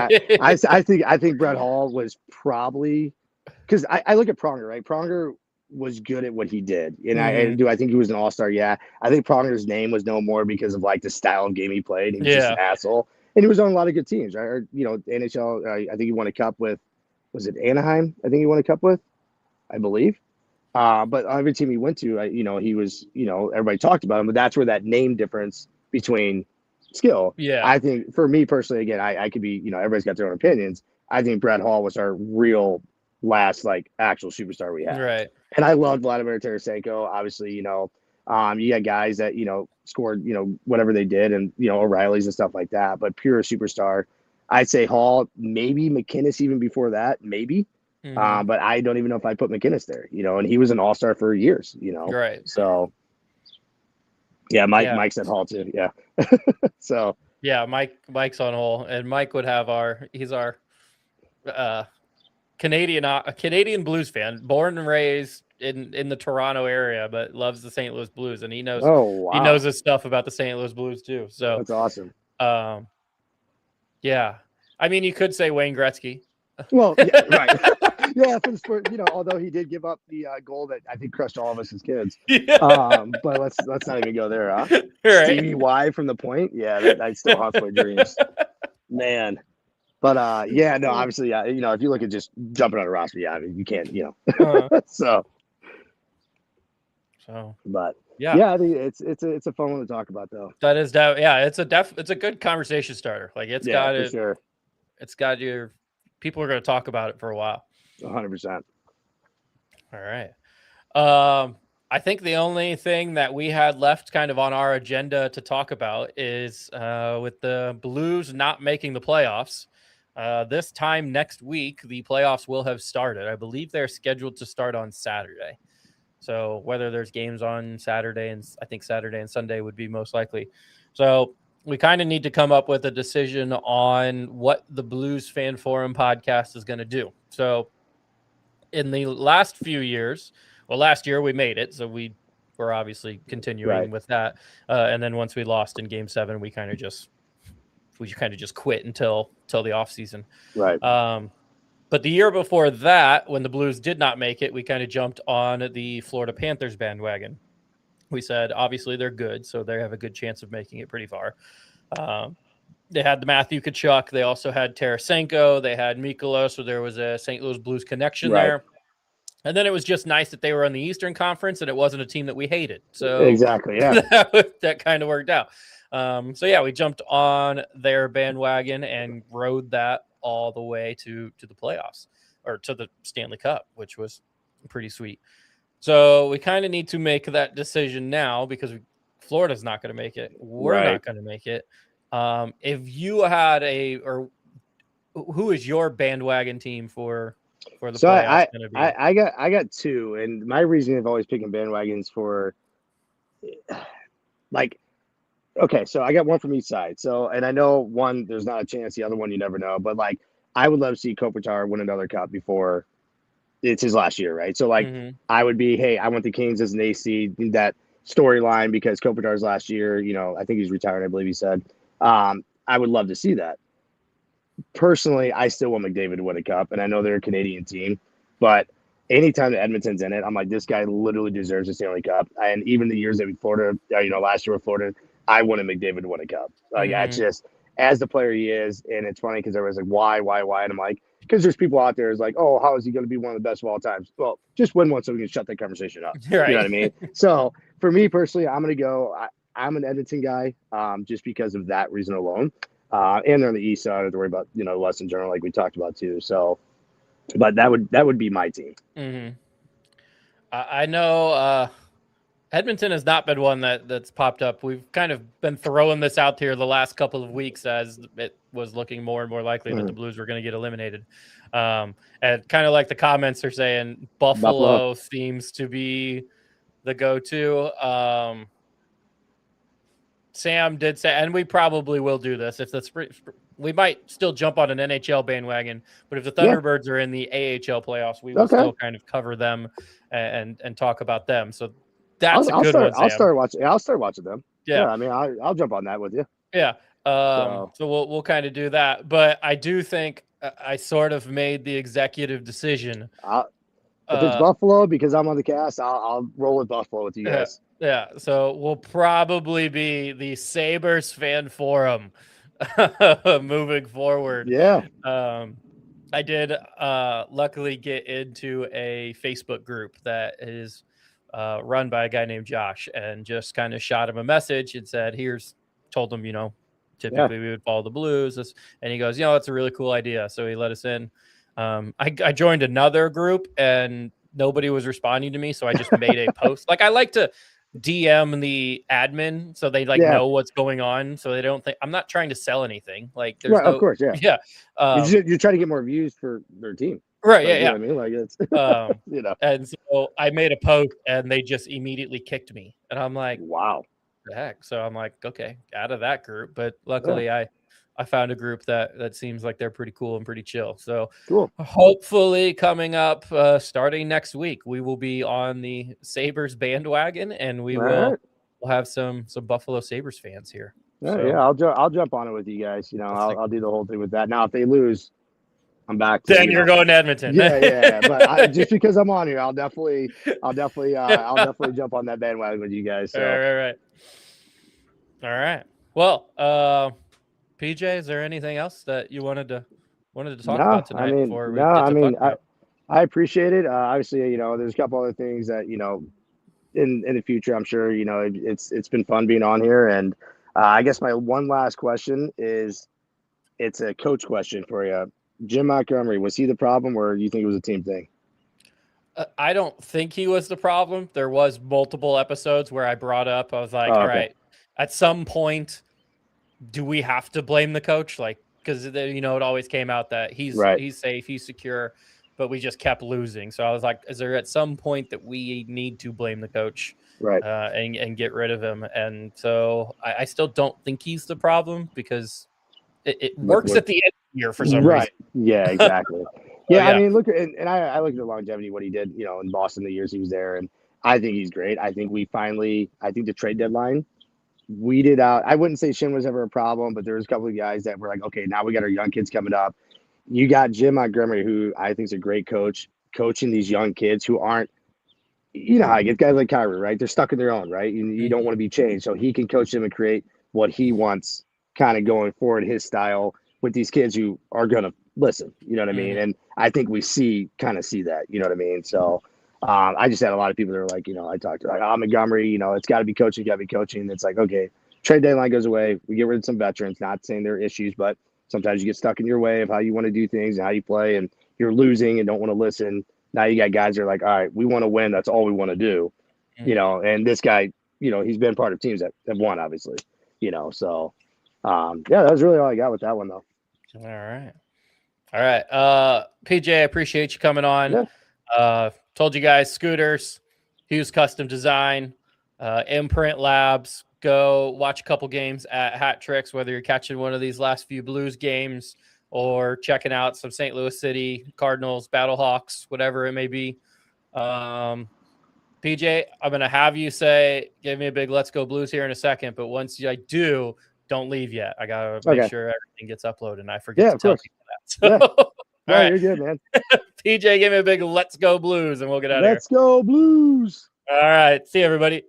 Speaker 5: I think Brett Hall was probably, because I look at Pronger, right? Pronger was good at what he did. And
Speaker 4: Mhm.
Speaker 5: I think he was an all-star? Yeah. I think Pronger's name was known more because of like the style of game he played. He was just an
Speaker 4: Yeah.
Speaker 5: asshole. And he was on a lot of good teams, right? Or, NHL, I think he won a cup with, was it Anaheim? I think he won a cup with, I believe. But every team he went to, he was, everybody talked about him, but that's where that name difference between skill.
Speaker 4: Yeah.
Speaker 5: I think for me personally, again, I could be, everybody's got their own opinions. I think Brett Hall was our real last like actual superstar we had.
Speaker 4: Right.
Speaker 5: And I loved Vladimir Tarasenko. Obviously, you got guys that, scored, whatever they did and, O'Reilly's and stuff like that. But pure superstar, I'd say Hall, maybe McInnes even before that, maybe.
Speaker 4: Mhm.
Speaker 5: But I don't even know if I put McInnes there, and he was an all-star for years,
Speaker 4: Right.
Speaker 5: So yeah,
Speaker 4: Yeah.
Speaker 5: Mike said Hall too. Yeah. So
Speaker 4: Yeah. Mike's on Hole, and Mike would have he's our uh, a Canadian Blues fan, born and raised in the Toronto area, but loves the St. Louis Blues, and
Speaker 5: oh
Speaker 4: he knows
Speaker 5: wow.
Speaker 4: his stuff about the St. Louis Blues too. So,
Speaker 5: That's awesome.
Speaker 4: Yeah, I mean, you could say Wayne Gretzky.
Speaker 5: Well, yeah, right. Yeah, for the sport, although he did give up the goal that I think crushed all of us as kids.
Speaker 4: Yeah.
Speaker 5: But let's not even go there, huh?
Speaker 4: Right.
Speaker 5: Stevie Y from the point. Yeah, that still haunts my dreams. Man. But yeah, no, obviously, yeah, if you look at just jumping on a roster, yeah, I mean, you can't, so but
Speaker 4: Yeah,
Speaker 5: I think it's a fun one to talk about though.
Speaker 4: that is yeah, it's a good conversation starter. Like
Speaker 5: Yeah, for sure.
Speaker 4: It's got your people are going to talk about it for a while.
Speaker 5: 100%.
Speaker 4: All right. I think the only thing that we had left kind of on our agenda to talk about is with the Blues not making the playoffs. This time next week, the playoffs will have started. I believe they're scheduled to start on Saturday. So whether there's games on Saturday, and I think Saturday and Sunday would be most likely. So we kind of need to come up with a decision on what the Blues Fan Forum podcast is going to do. So in the last few years, well, last year we made it, so we were obviously continuing with that. And then once we lost in Game 7, we kind of just quit until the off season.
Speaker 5: Right.
Speaker 4: But the year before that, when the Blues did not make it, we kind of jumped on the Florida Panthers bandwagon. We said, obviously, they're good, so they have a good chance of making it pretty far. They had the Matthew Tkachuk. They also had Tarasenko. They had Mikkola, so there was a St. Louis Blues connection there. And then it was just nice that they were on the Eastern Conference, and it wasn't a team that we hated. So
Speaker 5: exactly, yeah.
Speaker 4: that kind of worked out. So, yeah, we jumped on their bandwagon and rode that all the way to the playoffs or to the Stanley Cup, which was pretty sweet. So we kind of need to make that decision now because Florida's not going to make it. We're not going to make it. If you had who is your bandwagon team for the playoffs going to be?
Speaker 5: I got two, and my reason of always picking bandwagons for like, okay, so I got one from each side. So, and I know one, there's not a chance. The other one, you never know. But like, I would love to see Kopitar win another cup before it's his last year, right? So like, I would be, hey, I want the Kings as an AC, that storyline because Kopitar's last year, I think he's retired, I believe he said. I would love to see that. Personally, I still want McDavid to win a cup, and I know they're a Canadian team, but anytime that Edmonton's in it, I'm like, this guy literally deserves a Stanley Cup. And even the years that we Florida, last year with Florida, I wanted McDavid to win a cup. Like, that's just as the player he is, and it's funny because everyone's like, why? And I'm like, because there's people out there is like, oh, how is he going to be one of the best of all time? Well, just win one so we can shut that conversation up.
Speaker 4: Right.
Speaker 5: You know what I mean? So for me personally, I'm going to go. I'm an Edmonton guy, just because of that reason alone. And they're on the east side. I don't have to worry about Western General like we talked about too. So, but that would be my team.
Speaker 4: I know Edmonton has not been one that's popped up. We've kind of been throwing this out here the last couple of weeks as it was looking more and more likely that the Blues were going to get eliminated. And kind of like the comments are saying, Buffalo seems to be the go-to. Sam did say, and we probably will do this if we might still jump on an NHL bandwagon, but if the Thunderbirds are in the AHL playoffs, we will still kind of cover them and talk about them. So that's a good one.
Speaker 5: I'll start watching them.
Speaker 4: Yeah.
Speaker 5: I mean, I'll jump on that with you.
Speaker 4: Yeah. So we'll kind of do that, but I do think I sort of made the executive decision
Speaker 5: If it's Buffalo, because I'm on the cast, I'll roll with Buffalo with you guys.
Speaker 4: Yeah. So we'll probably be the Sabres fan forum moving forward.
Speaker 5: Yeah.
Speaker 4: I did luckily get into a Facebook group that is run by a guy named Josh, and just kind of shot him a message and said, told him, typically we would follow the Blues. And he goes, it's a really cool idea. So he let us in. I joined another group and nobody was responding to me. So I just made a post. Like, I like to DM the admin so they know what's going on, so they don't think I'm not trying to sell anything. Like, there's
Speaker 5: of course, yeah. You're trying to get more views for their team,
Speaker 4: right?
Speaker 5: Like,
Speaker 4: Yeah.
Speaker 5: You know what I mean, like it's
Speaker 4: And so I made a post and they just immediately kicked me, and I'm like,
Speaker 5: wow,
Speaker 4: the heck. So I'm like, okay, out of that group. But luckily I found a group that seems like they're pretty cool and pretty chill. So
Speaker 5: cool.
Speaker 4: Hopefully coming up starting next week, we will be on the Sabres bandwagon, and we'll have some Buffalo Sabres fans here.
Speaker 5: I'll jump on it with you guys. I'll do the whole thing with that. Now if they lose, I'm back.
Speaker 4: Then you're going to Edmonton.
Speaker 5: Yeah. But just because I'm on here, I'll definitely jump on that bandwagon with you guys. So.
Speaker 4: All right. Well, PJ, is there anything else that you wanted to talk about tonight?
Speaker 5: I appreciate it. Obviously, there's a couple other things that in the future, I'm sure it's been fun being on here. And I guess my one last question is, it's a coach question for you. Jim Montgomery, was he the problem, or do you think it was a team thing?
Speaker 4: I don't think he was the problem. There was multiple episodes where I brought up, I was like, all right, at some point, do we have to blame the coach? Like, because it always came out that he's safe, he's secure, but we just kept losing. So I was like, is there at some point that we need to blame the coach, and get rid of him? And so I still don't think he's the problem, because it works at the end of the year for some reason.
Speaker 5: Yeah, exactly. I mean, look, and I look at the longevity, what he did, in Boston, the years he was there, and I think he's great. I think the trade deadline weeded out. I wouldn't say Shin was ever a problem, but there was a couple of guys that were like, okay, now we got our young kids coming up. You got Jim Montgomery, who I think is a great coach, coaching these young kids who aren't, how I get guys like Kyrie, right? They're stuck in their own, right? You don't want to be changed. So he can coach them and create what he wants kind of going forward, his style, with these kids who are going to listen, you know what I mean? And I think we see that, you know what I mean? So I just had a lot of people that are like, I talked to Montgomery, it's got to be coaching, It's like, okay, trade deadline goes away. We get rid of some veterans, not saying there are issues, but sometimes you get stuck in your way of how you want to do things and how you play, and you're losing and don't want to listen. Now you got guys that are like, all right, we want to win. That's all we want to do, and this guy, he's been part of teams that have won, obviously, so that was really all I got with that one, though.
Speaker 4: All right. PJ, I appreciate you coming on. Told you guys, Scooters, Hughes Custom Design, Imprint Labs. Go watch a couple games at Hat Tricks, whether you're catching one of these last few Blues games or checking out some St. Louis City Cardinals, Battlehawks, whatever it may be. PJ, I'm going to have you give me a big Let's Go Blues here in a second. But once I do, don't leave yet. I got to make sure everything gets uploaded, and I forget to tell people that. So, all right.
Speaker 5: You're good, man.
Speaker 4: PJ, give me a big Let's Go Blues, and we'll get out of here.
Speaker 5: Let's go Blues.
Speaker 4: All right. See you, everybody.